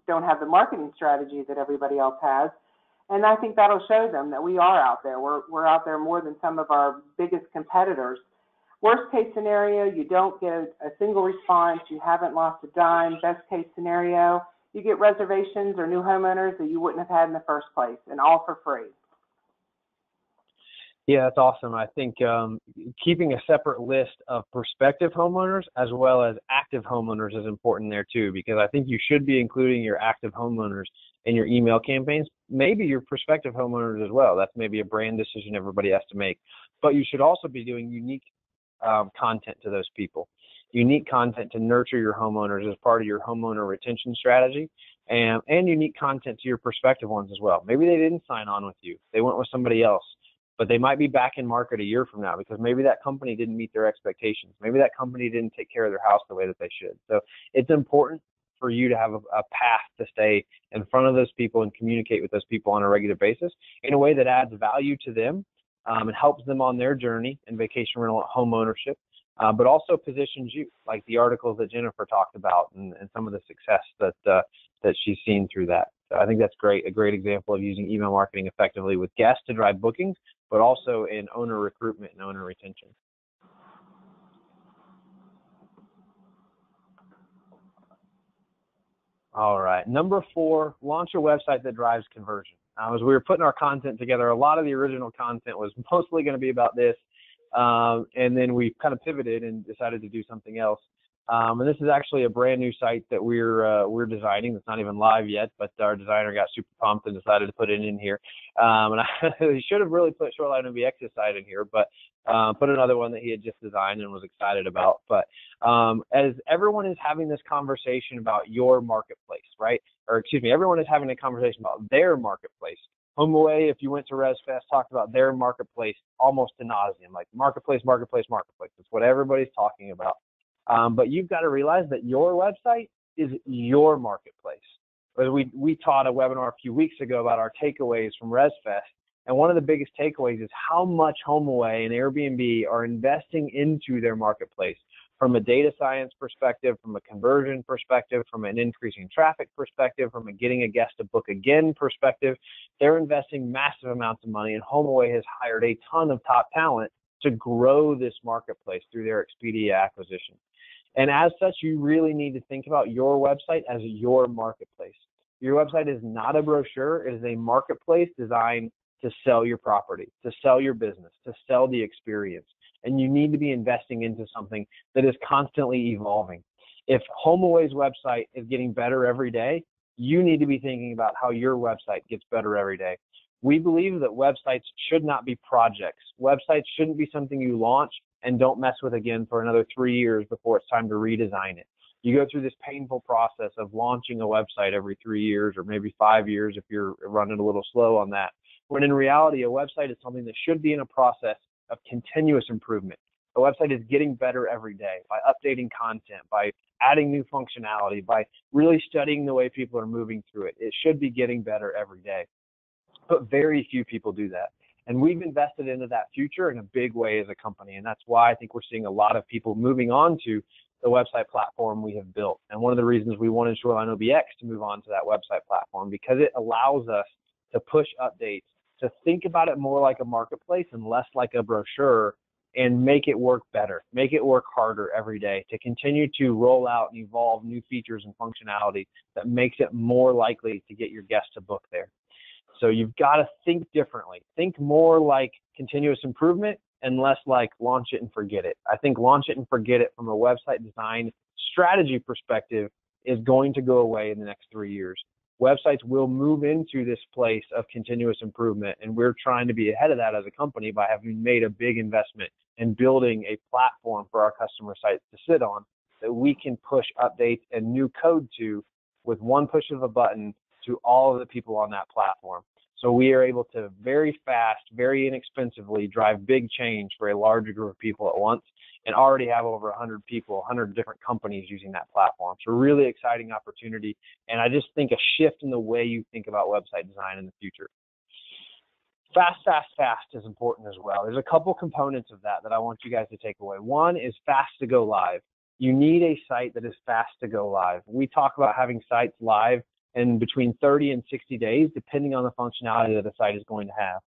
don't have the marketing strategy that everybody else has. And I think that'll show them that we are out there. We're out there more than some of our biggest competitors. Worst case scenario, you don't get a single response, you haven't lost a dime. Best case scenario, you get reservations or new homeowners that you wouldn't have had in the first place, and all for free. Yeah, that's awesome. I think keeping a separate list of prospective homeowners as well as active homeowners is important there too, because I think you should be including your active homeowners in your email campaigns, maybe your prospective homeowners as well. That's maybe a brand decision everybody has to make. But you should also be doing unique content to those people, unique content to nurture your homeowners as part of your homeowner retention strategy, and unique content to your prospective ones as well. Maybe they didn't sign on with you. They went with somebody else. But they might be back in market a year from now because maybe that company didn't meet their expectations. Maybe that company didn't take care of their house the way that they should. So it's important for you to have a path to stay in front of those people and communicate with those people on a regular basis in a way that adds value to them and helps them on their journey in vacation rental home ownership, but also positions you, like the articles that Jennifer talked about and some of the success that she's seen through that. So I think that's great, a great example of using email marketing effectively with guests to drive bookings, but also in owner recruitment and owner retention. All right, number 4, launch a website that drives conversion. As we were putting our content together, a lot of the original content was mostly going to be about this, and then we kind of pivoted and decided to do something else. And this is actually a brand new site that we're designing. It's not even live yet, but our designer got super pumped and decided to put it in here. And he should have really put Shoreline OBX's site in here, but put another one that he had just designed and was excited about. But as everyone is having this conversation about your marketplace, right? Or excuse me, everyone is having a conversation about their marketplace. HomeAway, if you went to ResFest, talked about their marketplace almost to nauseam, like marketplace. It's what everybody's talking about. But you've got to realize that your website is your marketplace. We taught a webinar a few weeks ago about our takeaways from ResFest, and one of the biggest takeaways is how much HomeAway and Airbnb are investing into their marketplace from a data science perspective, from a conversion perspective, from an increasing traffic perspective, from a getting a guest to book again perspective. They're investing massive amounts of money, and HomeAway has hired a ton of top talent to grow this marketplace through their Expedia acquisition. And as such, you really need to think about your website as your marketplace. Your website is not a brochure. It is a marketplace designed to sell your property, to sell your business, to sell the experience. And you need to be investing into something that is constantly evolving. If HomeAway's website is getting better every day, you need to be thinking about how your website gets better every day. We believe that websites should not be projects. Websites shouldn't be something you launch and don't mess with again for another 3 years before it's time to redesign it. You go through this painful process of launching a website every 3 years or maybe 5 years if you're running a little slow on that. When in reality, a website is something that should be in a process of continuous improvement. A website is getting better every day by updating content, by adding new functionality, by really studying the way people are moving through it. It should be getting better every day. But very few people do that. And we've invested into that future in a big way as a company. And that's why I think we're seeing a lot of people moving on to the website platform we have built. And one of the reasons we wanted Shoreline OBX to move on to that website platform, because it allows us to push updates, to think about it more like a marketplace and less like a brochure, and make it work better, make it work harder every day, to continue to roll out and evolve new features and functionality that makes it more likely to get your guests to book there. So you've got to think differently. Think more like continuous improvement and less like launch it and forget it. I think launch it and forget it from a website design strategy perspective is going to go away in the next 3 years. Websites will move into this place of continuous improvement, and we're trying to be ahead of that as a company by having made a big investment in building a platform for our customer sites to sit on that we can push updates and new code to with one push of a button to all of the people on that platform. So we are able to very fast, very inexpensively drive big change for a larger group of people at once, and already have over 100 people, 100 different companies using that platform. So really exciting opportunity. And I just think a shift in the way you think about website design in the future. Fast, fast, fast is important as well. There's a couple components of that I want you guys to take away. One is fast to go live. You need a site that is fast to go live. We talk about having sites live in between 30 and 60 days, depending on the functionality that a site is going to have.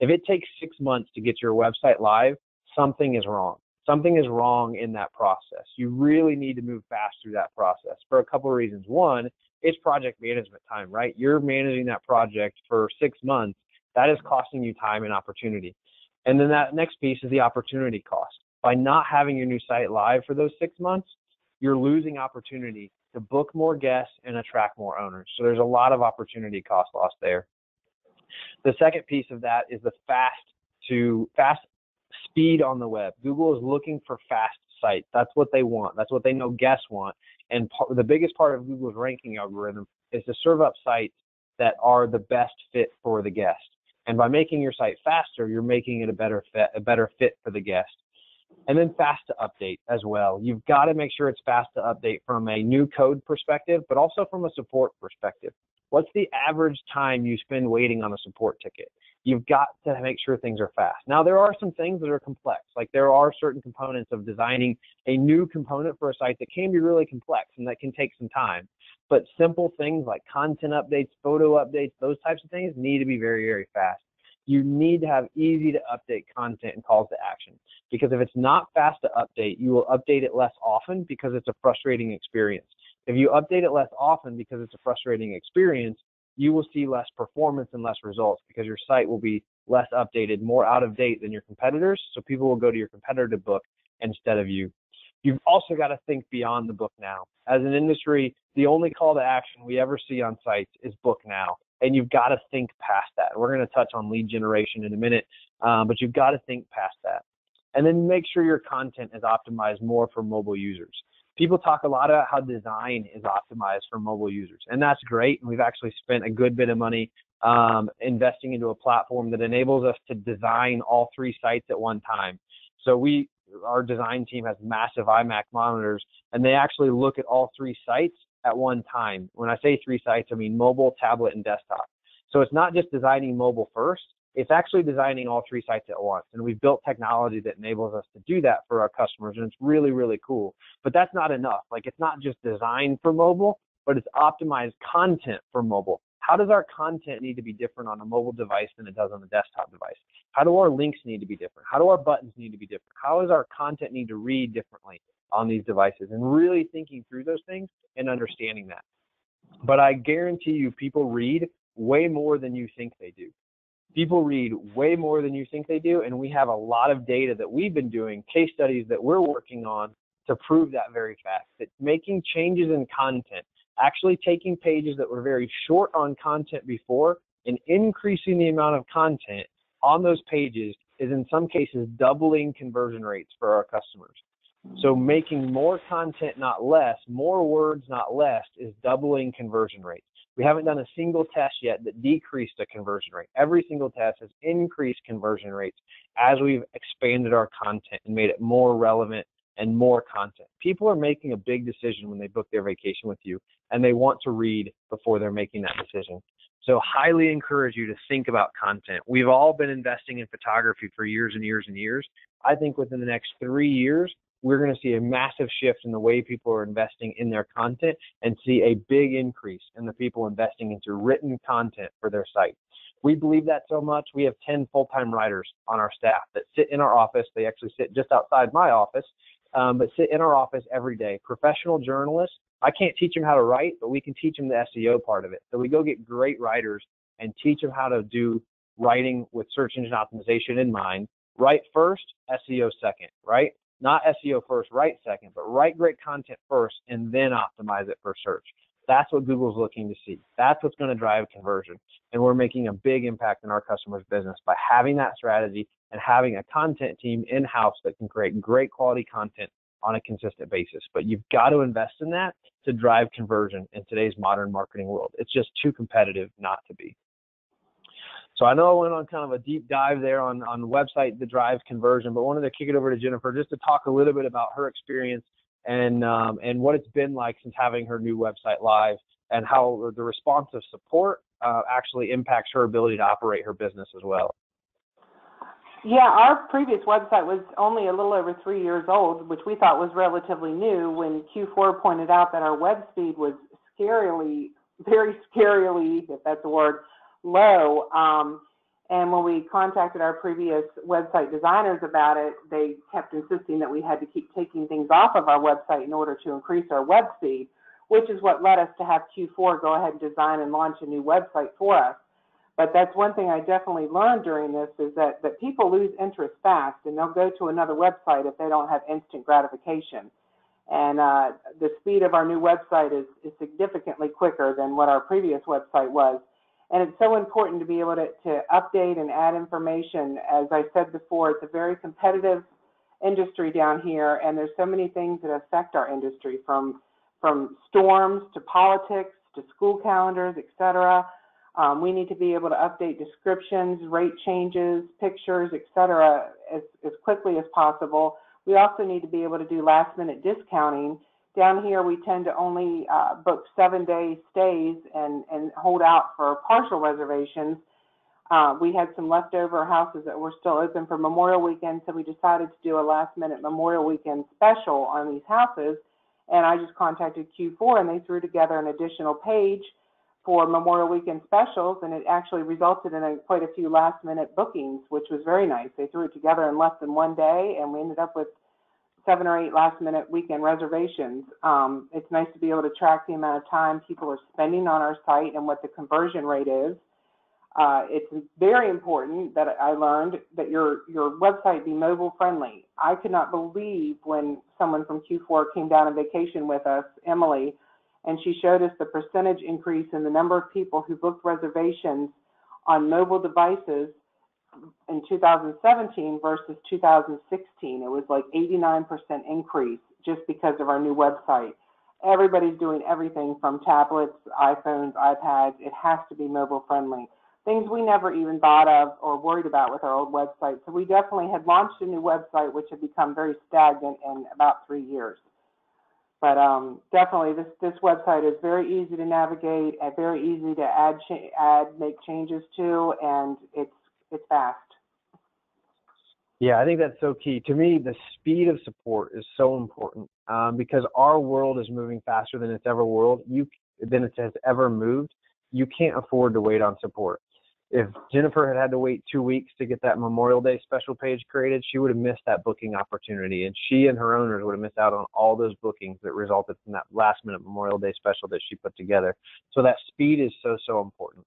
If it takes 6 months to get your website live, something is wrong. something is wrong in that process. You really need to move fast through that process for a couple of reasons. One, it's project management time, right? You're managing that project for 6 months. That is costing you time and opportunity. And then that next piece is the opportunity cost. By not having your new site live for those 6 months, you're losing opportunity to book more guests and attract more owners. So there's a lot of opportunity cost loss there. The second piece of that is the fast speed on the web. Google is looking for fast sites. That's what they want. That's what they know guests want. And the biggest part of Google's ranking algorithm is to serve up sites that are the best fit for the guest. And by making your site faster, you're making it a better fit for the guest. And then fast to update as well. You've got to make sure it's fast to update from a new code perspective, but also from a support perspective. What's the average time you spend waiting on a support ticket? You've got to make sure things are fast. Now, there are some things that are complex. Like there are certain components of designing a new component for a site that can be really complex and that can take some time. But simple things like content updates, photo updates, those types of things need to be very, very fast. You need to have easy to update content and calls to action, because if it's not fast to update, you will update it less often because it's a frustrating experience. If you update it less often because it's a frustrating experience, you will see less performance and less results because your site will be less updated, more out of date than your competitors. So people will go to your competitor to book instead of you. You've also got to think beyond the book now. As an industry, the only call to action we ever see on sites is book now. And you've got to think past that. We're going to touch on lead generation in a minute, but you've got to think past that. And then make sure your content is optimized more for mobile users. People talk a lot about how design is optimized for mobile users, and that's great. And we've actually spent a good bit of money investing into a platform that enables us to design all 3 sites at one time. So our design team has massive iMac monitors, and they actually look at all 3 sites at one time. When I say 3 sites, I mean mobile, tablet, and desktop. So it's not just designing mobile first, it's actually designing all 3 sites at once. And we've built technology that enables us to do that for our customers, and it's really, really cool. But that's not enough. Like, it's not just designed for mobile, but it's optimized content for mobile. How does our content need to be different on a mobile device than it does on the desktop device? How do our links need to be different? How do our buttons need to be different? How does our content need to read differently on these devices? And really thinking through those things and understanding that. But I guarantee you, people read way more than you think they do. People read way more than you think they do, and we have a lot of data that we've been doing, case studies that we're working on to prove that very fact, that making changes in content, actually taking pages that were very short on content before and increasing the amount of content on those pages is in some cases doubling conversion rates for our customers. So making more content, not less, more words, not less, is doubling conversion rates. We haven't done a single test yet that decreased a conversion rate. Every single test has increased conversion rates as we've expanded our content and made it more relevant and more content. People are making a big decision when they book their vacation with you, and they want to read before they're making that decision. So highly encourage you to think about content. We've all been investing in photography for years and years and years. I think within the next 3 years, we're going to see a massive shift in the way people are investing in their content and see a big increase in the people investing into written content for their site. We believe that so much. We have 10 full-time writers on our staff that sit in our office. They actually sit just outside my office, but sit in our office every day. Professional journalists. I can't teach them how to write, but we can teach them the SEO part of it. So we go get great writers and teach them how to do writing with search engine optimization in mind. Write first, SEO second, right? Not SEO first, write second, but write great content first and then optimize it for search. That's what Google's looking to see. That's what's going to drive conversion. And we're making a big impact in our customers' business by having that strategy and having a content team in-house that can create great quality content on a consistent basis. But you've got to invest in that to drive conversion in today's modern marketing world. It's just too competitive not to be. So I know I went on kind of a deep dive there on website that drives conversion, but wanted to kick it over to Jennifer just to talk a little bit about her experience and what it's been like since having her new website live and how the responsive support actually impacts her ability to operate her business as well. Yeah, our previous website was only a little over 3 years old, which we thought was relatively new, when Q4 pointed out that our web speed was very scarily, if that's a word, low. And when we contacted our previous website designers about it, they kept insisting that we had to keep taking things off of our website in order to increase our web speed, which is what led us to have Q4 go ahead and design and launch a new website for us. But that's one thing I definitely learned during this, is that people lose interest fast, and they'll go to another website if they don't have instant gratification. And the speed of our new website is significantly quicker than what our previous website was. And it's so important to be able to update and add information. As I said before, it's a very competitive industry down here, and there's so many things that affect our industry, from storms to politics to school calendars, etc. We need to be able to update descriptions, rate changes, pictures, etc. as quickly as possible. We also need to be able to do last-minute discounting. Down here, we tend to only book 7-day stays and hold out for partial reservations. We had some leftover houses that were still open for Memorial Weekend, so we decided to do a last-minute Memorial Weekend special on these houses. And I just contacted Q4, and they threw together an additional page for Memorial Weekend specials, and it actually resulted in quite a few last-minute bookings, which was very nice. They threw it together in less than 1 day, and we ended up with 7 or 8 last-minute weekend reservations. It's nice to be able to track the amount of time people are spending on our site and what the conversion rate is. It's very important that I learned that your website be mobile friendly. I could not believe when someone from Q4 came down on vacation with us, Emily, and she showed us the percentage increase in the number of people who booked reservations on mobile devices in 2017 versus 2016. It was like 89% increase just because of our new website. Everybody's doing everything from tablets, iPhones, iPads. It has to be mobile friendly. Things we never even thought of or worried about with our old website. So we definitely had launched a new website, which had become very stagnant in about 3 years. But definitely this website is very easy to navigate and very easy to make changes to, and it's fast. Yeah, I think that's so key. To me, the speed of support is so important because our world is moving faster than it's ever moved. You can't afford to wait on support. If Jennifer had to wait 2 weeks to get that Memorial Day special page created, she would have missed that booking opportunity, and she and her owners would have missed out on all those bookings that resulted from that last-minute Memorial Day special that she put together. So that speed is so important.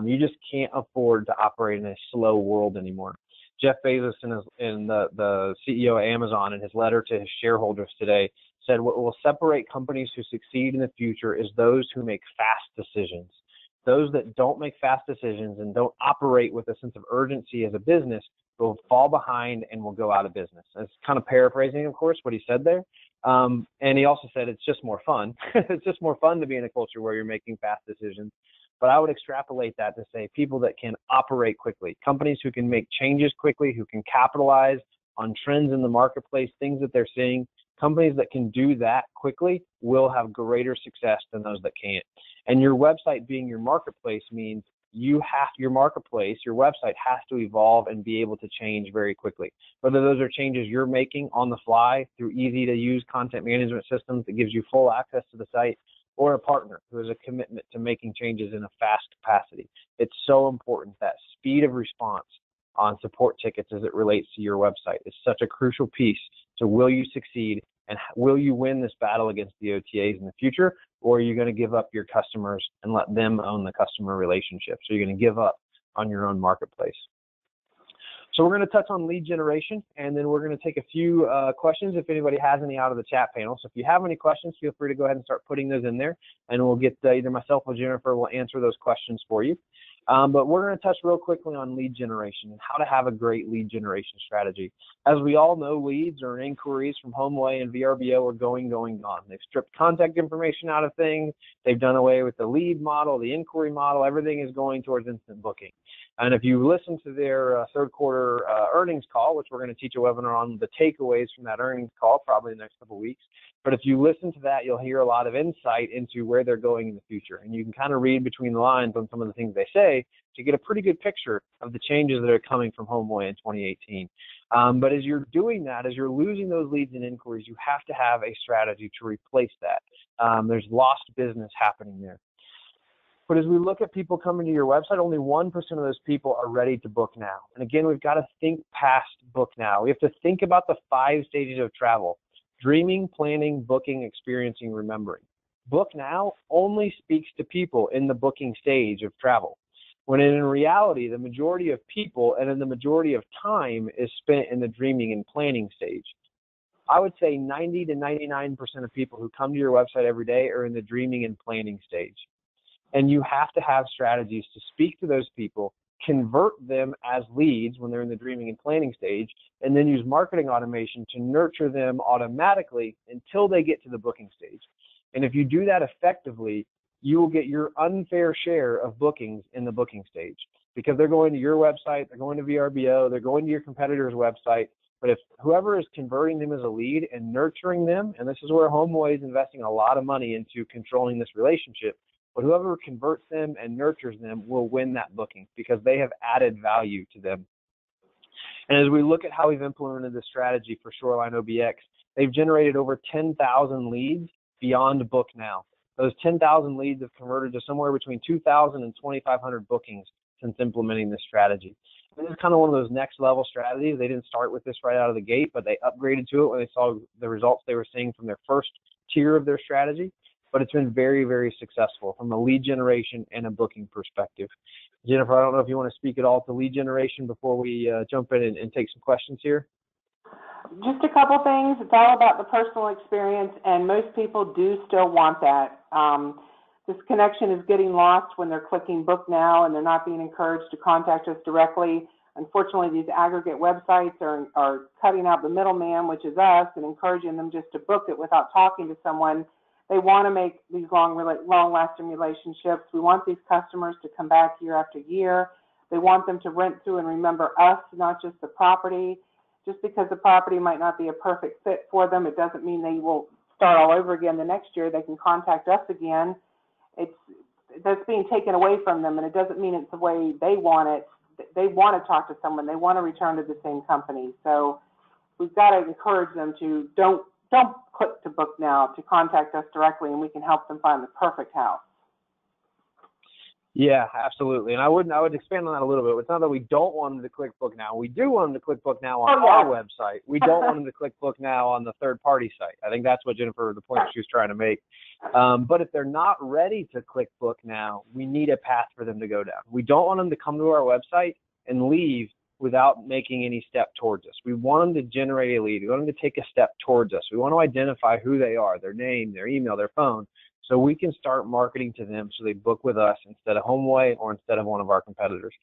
You just can't afford to operate in a slow world anymore. Jeff Bezos, the CEO of Amazon, in his letter to his shareholders today, said what will separate companies who succeed in the future is those who make fast decisions. Those that don't make fast decisions and don't operate with a sense of urgency as a business will fall behind and will go out of business. That's kind of paraphrasing, of course, what he said there. And he also said it's just more fun. It's just more fun to be in a culture where you're making fast decisions. But I would extrapolate that to say people that can operate quickly, companies who can make changes quickly, who can capitalize on trends in the marketplace, things that they're seeing. Companies that can do that quickly will have greater success than those that can't. And your website being your marketplace means your website has to evolve and be able to change very quickly. Whether those are changes you're making on the fly through easy-to-use content management systems that gives you full access to the site, or a partner who has a commitment to making changes in a fast capacity. It's so important. That speed of response on support tickets as it relates to your website is such a crucial piece. So will you succeed, and will you win this battle against the OTAs in the future, or are you going to give up your customers and let them own the customer relationship? So you're going to give up on your own marketplace. So we're going to touch on lead generation, and then we're going to take a few questions if anybody has any out of the chat panel. So if you have any questions, feel free to go ahead and start putting those in there, and we'll get either myself or Jennifer will answer those questions for you. But we're going to touch real quickly on lead generation and how to have a great lead generation strategy. As we all know, leads or inquiries from HomeAway and VRBO are going gone. They've stripped contact information out of things. They've done away with the lead model, the inquiry model. Everything is going towards instant booking. And if you listen to their third quarter earnings call, which we're going to teach a webinar on the takeaways from that earnings call probably in the next couple of weeks, but if you listen to that, you'll hear a lot of insight into where they're going in the future. And you can kind of read between the lines on some of the things they say to get a pretty good picture of the changes that are coming from HomeAway in 2018. But as you're doing that, as you're losing those leads and inquiries, you have to have a strategy to replace that. There's lost business happening there. But as we look at people coming to your website, only 1% of those people are ready to book now. And again, we've got to think past book now. We have to think about the 5 stages of travel: dreaming, planning, booking, experiencing, remembering. Book now only speaks to people in the booking stage of travel, when in reality, the majority of people and in the majority of time is spent in the dreaming and planning stage. I would say 90 to 99% of people who come to your website every day are in the dreaming and planning stage. And you have to have strategies to speak to those people, convert them as leads when they're in the dreaming and planning stage, and then use marketing automation to nurture them automatically until they get to the booking stage. And if you do that effectively, you will get your unfair share of bookings in the booking stage, because they're going to your website, they're going to VRBO, they're going to your competitor's website. But if whoever is converting them as a lead and nurturing them, and this is where HomeAway is investing a lot of money into controlling this relationship, but whoever converts them and nurtures them will win that booking because they have added value to them. And as we look at how we've implemented this strategy for Shoreline OBX, they've generated over 10,000 leads beyond Book Now. Those 10,000 leads have converted to somewhere between 2,000 and 2,500 bookings since implementing this strategy. And this is kind of one of those next level strategies. They didn't start with this right out of the gate, but they upgraded to it when they saw the results they were seeing from their first tier of their strategy. But it's been very, very successful from a lead generation and a booking perspective. Jennifer, I don't know if you want to speak at all to lead generation before we jump in and take some questions here. Just a couple things. It's all about the personal experience, and most people do still want that. This connection is getting lost when they're clicking book now and they're not being encouraged to contact us directly. Unfortunately, these aggregate websites are cutting out the middleman, which is us, and encouraging them just to book it without talking to someone. They want to make these long-lasting relationships. We want these customers to come back year after year. They want them to rent through and remember us, not just the property. Just because the property might not be a perfect fit for them, it doesn't mean they will start all over again the next year. They can contact us again. That's being taken away from them, and it doesn't mean it's the way they want it. They want to talk to someone. They want to return to the same company. So we've got to encourage them to don't click to book now, to contact us directly, and we can help them find the perfect house. Yeah, absolutely. And I would expand on that a little bit. It's not that we don't want them to click book now. We do want them to click book now on our website. We don't want them to click book now on the third-party site. I think that's what Jennifer, the point she was trying to make. But if they're not ready to click book now, we need a path for them to go down. We don't want them to come to our website and leave without making any step towards us. We want them to generate a lead. We want them to take a step towards us. We want to identify who they are, their name, their email, their phone, so we can start marketing to them so they book with us instead of HomeAway or instead of one of our competitors.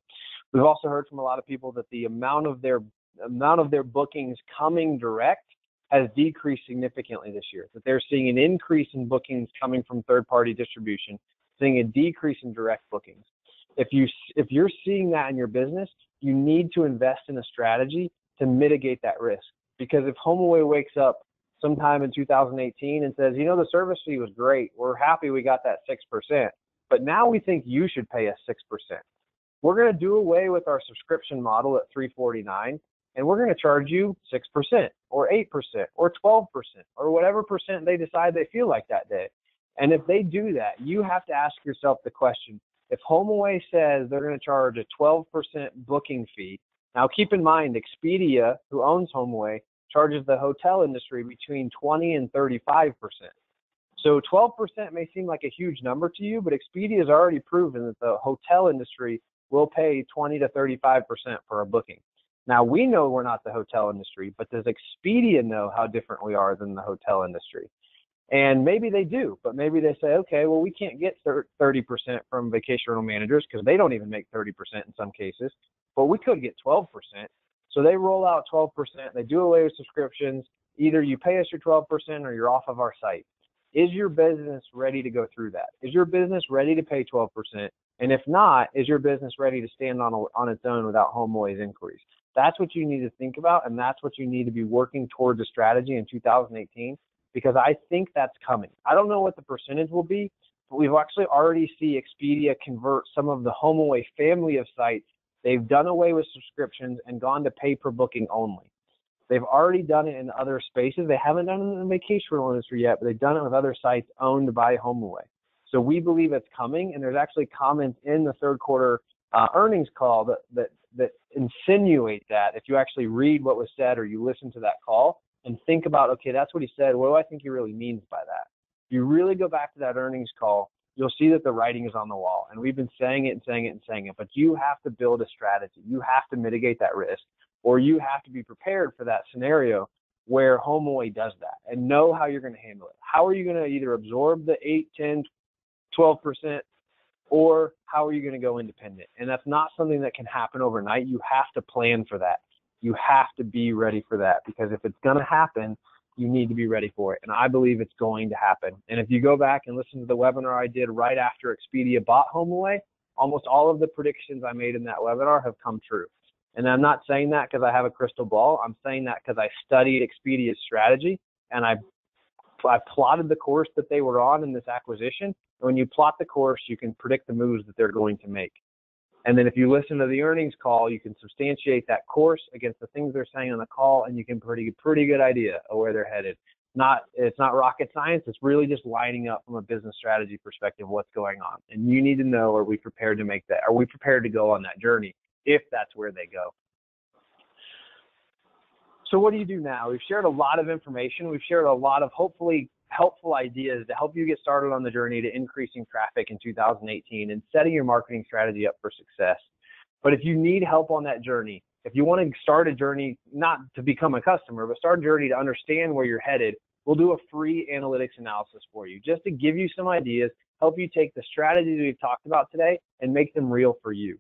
We've also heard from a lot of people that the amount of their bookings coming direct has decreased significantly this year, that they're seeing an increase in bookings coming from third-party distribution, seeing a decrease in direct bookings. If you're seeing that in your business, you need to invest in a strategy to mitigate that risk. Because if HomeAway wakes up sometime in 2018 and says, you know, the service fee was great, we're happy we got that 6%, but now we think you should pay us 6%. We're going to do away with our subscription model at $349, and we're going to charge you 6% or 8% or 12% or whatever percent they decide they feel like that day. And if they do that, you have to ask yourself the question, if HomeAway says they're going to charge a 12% booking fee, now keep in mind Expedia, who owns HomeAway, charges the hotel industry between 20 and 35%. So 12% may seem like a huge number to you, but Expedia has already proven that the hotel industry will pay 20 to 35% for a booking. Now, we know we're not the hotel industry, but does Expedia know how different we are than the hotel industry? And maybe they do, but maybe they say, okay, well, we can't get 30% from vacation rental managers because they don't even make 30% in some cases, but we could get 12%. So they roll out 12%, they do away with subscriptions. Either you pay us your 12% or you're off of our site. Is your business ready to go through that? Is your business ready to pay 12%? And if not, is your business ready to stand on its own without HomeAway's inquiries? That's what you need to think about, and that's what you need to be working towards a strategy in 2018, because I think that's coming. I don't know what the percentage will be, but we've actually already seen Expedia convert some of the HomeAway family of sites. They've done away with subscriptions and gone to pay per booking only. They've already done it in other spaces. They haven't done it in the vacation rental industry yet, but they've done it with other sites owned by HomeAway. So we believe it's coming, and there's actually comments in the third quarter earnings call that insinuate that if you actually read what was said or you listen to that call and think about, okay, that's what he said, what do I think he really means by that? If you really go back to that earnings call, you'll see that the writing is on the wall, and we've been saying it and saying it and saying it, but you have to build a strategy. You have to mitigate that risk, or you have to be prepared for that scenario where HomeAway does that and know how you're going to handle it. How are you going to either absorb the 8, 10, 12%, or how are you going to go independent? And that's not something that can happen overnight. You have to plan for that. You have to be ready for that, because if it's going to happen, you need to be ready for it. And I believe it's going to happen. And if you go back and listen to the webinar I did right after Expedia bought HomeAway, almost all of the predictions I made in that webinar have come true. And I'm not saying that because I have a crystal ball. I'm saying that because I studied Expedia's strategy, and I plotted the course that they were on in this acquisition. And when you plot the course, you can predict the moves that they're going to make. And then if you listen to the earnings call, you can substantiate that course against the things they're saying on the call, and you can pretty good idea of where they're headed. It's not rocket science. It's really just lining up from a business strategy perspective what's going on. And you need to know, are we prepared to make that? Are we prepared to go on that journey if that's where they go? So what do you do now? We've shared a lot of information. We've shared a lot of hopefully helpful ideas to help you get started on the journey to increasing traffic in 2018 and setting your marketing strategy up for success. But if you need help on that journey, if you want to start a journey, not to become a customer, but start a journey to understand where you're headed, we'll do a free analytics analysis for you just to give you some ideas, help you take the strategies we've talked about today and make them real for you.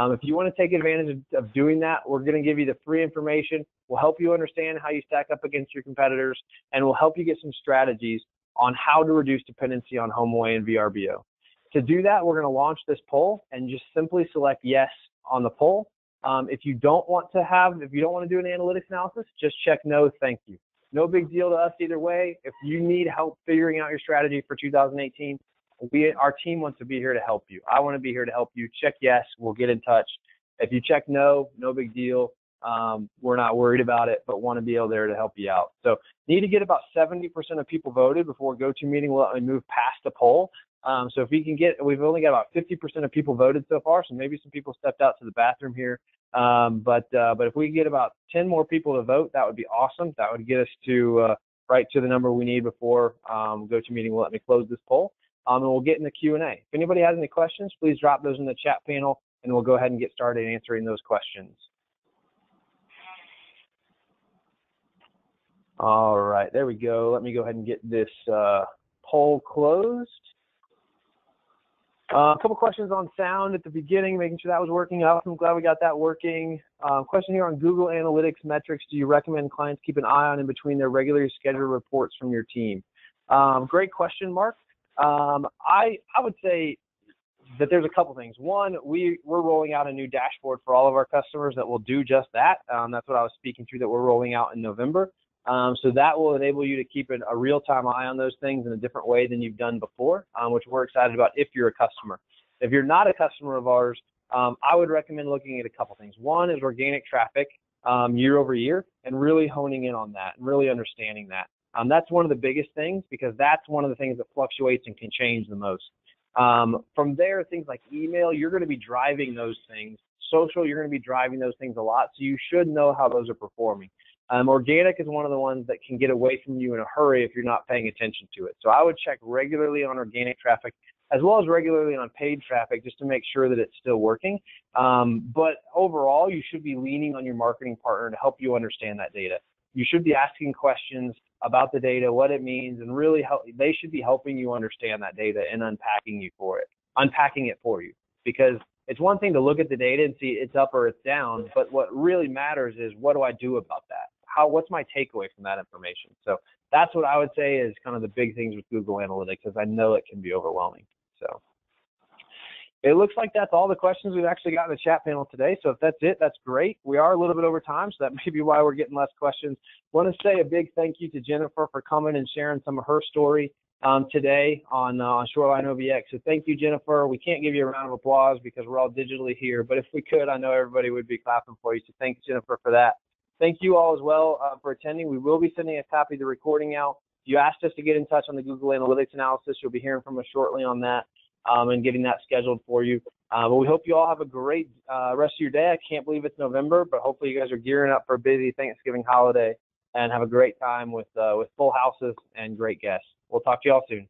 If you want to take advantage of doing that, we're going to give you the free information. We'll help you understand how you stack up against your competitors, and we'll help you get some strategies on how to reduce dependency on HomeAway and VRBO. To do that, we're going to launch this poll and just simply select yes on the poll. If you don't want to do an analytics analysis, just check no, thank you. No big deal to us either way. If you need help figuring out your strategy for 2018, our team wants to be here to help you. I want to be here to help you. Check yes, we'll get in touch. If you check no, no big deal. We're not worried about it, but want to be able there to help you out. So need to get about 70% of people voted before GoToMeeting will let me move past the poll. So if we can we've only got about 50% of people voted so far, so maybe some people stepped out to the bathroom here. But if we get about 10 more people to vote, that would be awesome. That would get us to right to the number we need before GoToMeeting will let me close this poll. And we'll get in the Q&A. If anybody has any questions, please drop those in the chat panel, and we'll go ahead and get started answering those questions. All right, there we go. Let me go ahead and get this poll closed. A couple questions on sound at the beginning, making sure that was working. I'm glad we got that working. Question here on Google Analytics metrics. Do you recommend clients keep an eye on in between their regularly scheduled reports from your team? Great question, Mark. I would say that there's a couple things. One, we're rolling out a new dashboard for all of our customers that will do just that. That's what I was speaking to that we're rolling out in November. So that will enable you to keep a real-time eye on those things in a different way than you've done before, which we're excited about if you're a customer. If you're not a customer of ours, I would recommend looking at a couple things. One is organic traffic year over year and really honing in on that and really understanding that. That's one of the biggest things because that's one of the things that fluctuates and can change the most. From there, things like email, you're going to be driving those things. Social, you're going to be driving those things a lot, so you should know how those are performing. Organic is one of the ones that can get away from you in a hurry if you're not paying attention to it. So I would check regularly on organic traffic as well as regularly on paid traffic just to make sure that it's still working. But overall, you should be leaning on your marketing partner to help you understand that data. You should be asking questions about the data, what it means, and really they should be helping you understand that data and unpacking it for you. Because it's one thing to look at the data and see it's up or it's down, but what really matters is what do I do about that? What's my takeaway from that information? So that's what I would say is kind of the big things with Google Analytics, because I know it can be overwhelming. So it looks like that's all the questions we've actually got in the chat panel today. So if that's it, that's great. We are a little bit over time, so that may be why we're getting less questions. Want to say a big thank you to Jennifer for coming and sharing some of her story today on Shoreline OBX. So thank you, Jennifer. We can't give you a round of applause because we're all digitally here, but if we could, I know everybody would be clapping for you. So thanks, Jennifer, for that. Thank you all as well for attending. We will be sending a copy of the recording out. If you asked us to get in touch on the Google Analytics analysis. You'll be hearing from us shortly on that and getting that scheduled for you. But we hope you all have a great rest of your day. I can't believe it's November, but hopefully you guys are gearing up for a busy Thanksgiving holiday and have a great time with full houses and great guests. We'll talk to you all soon.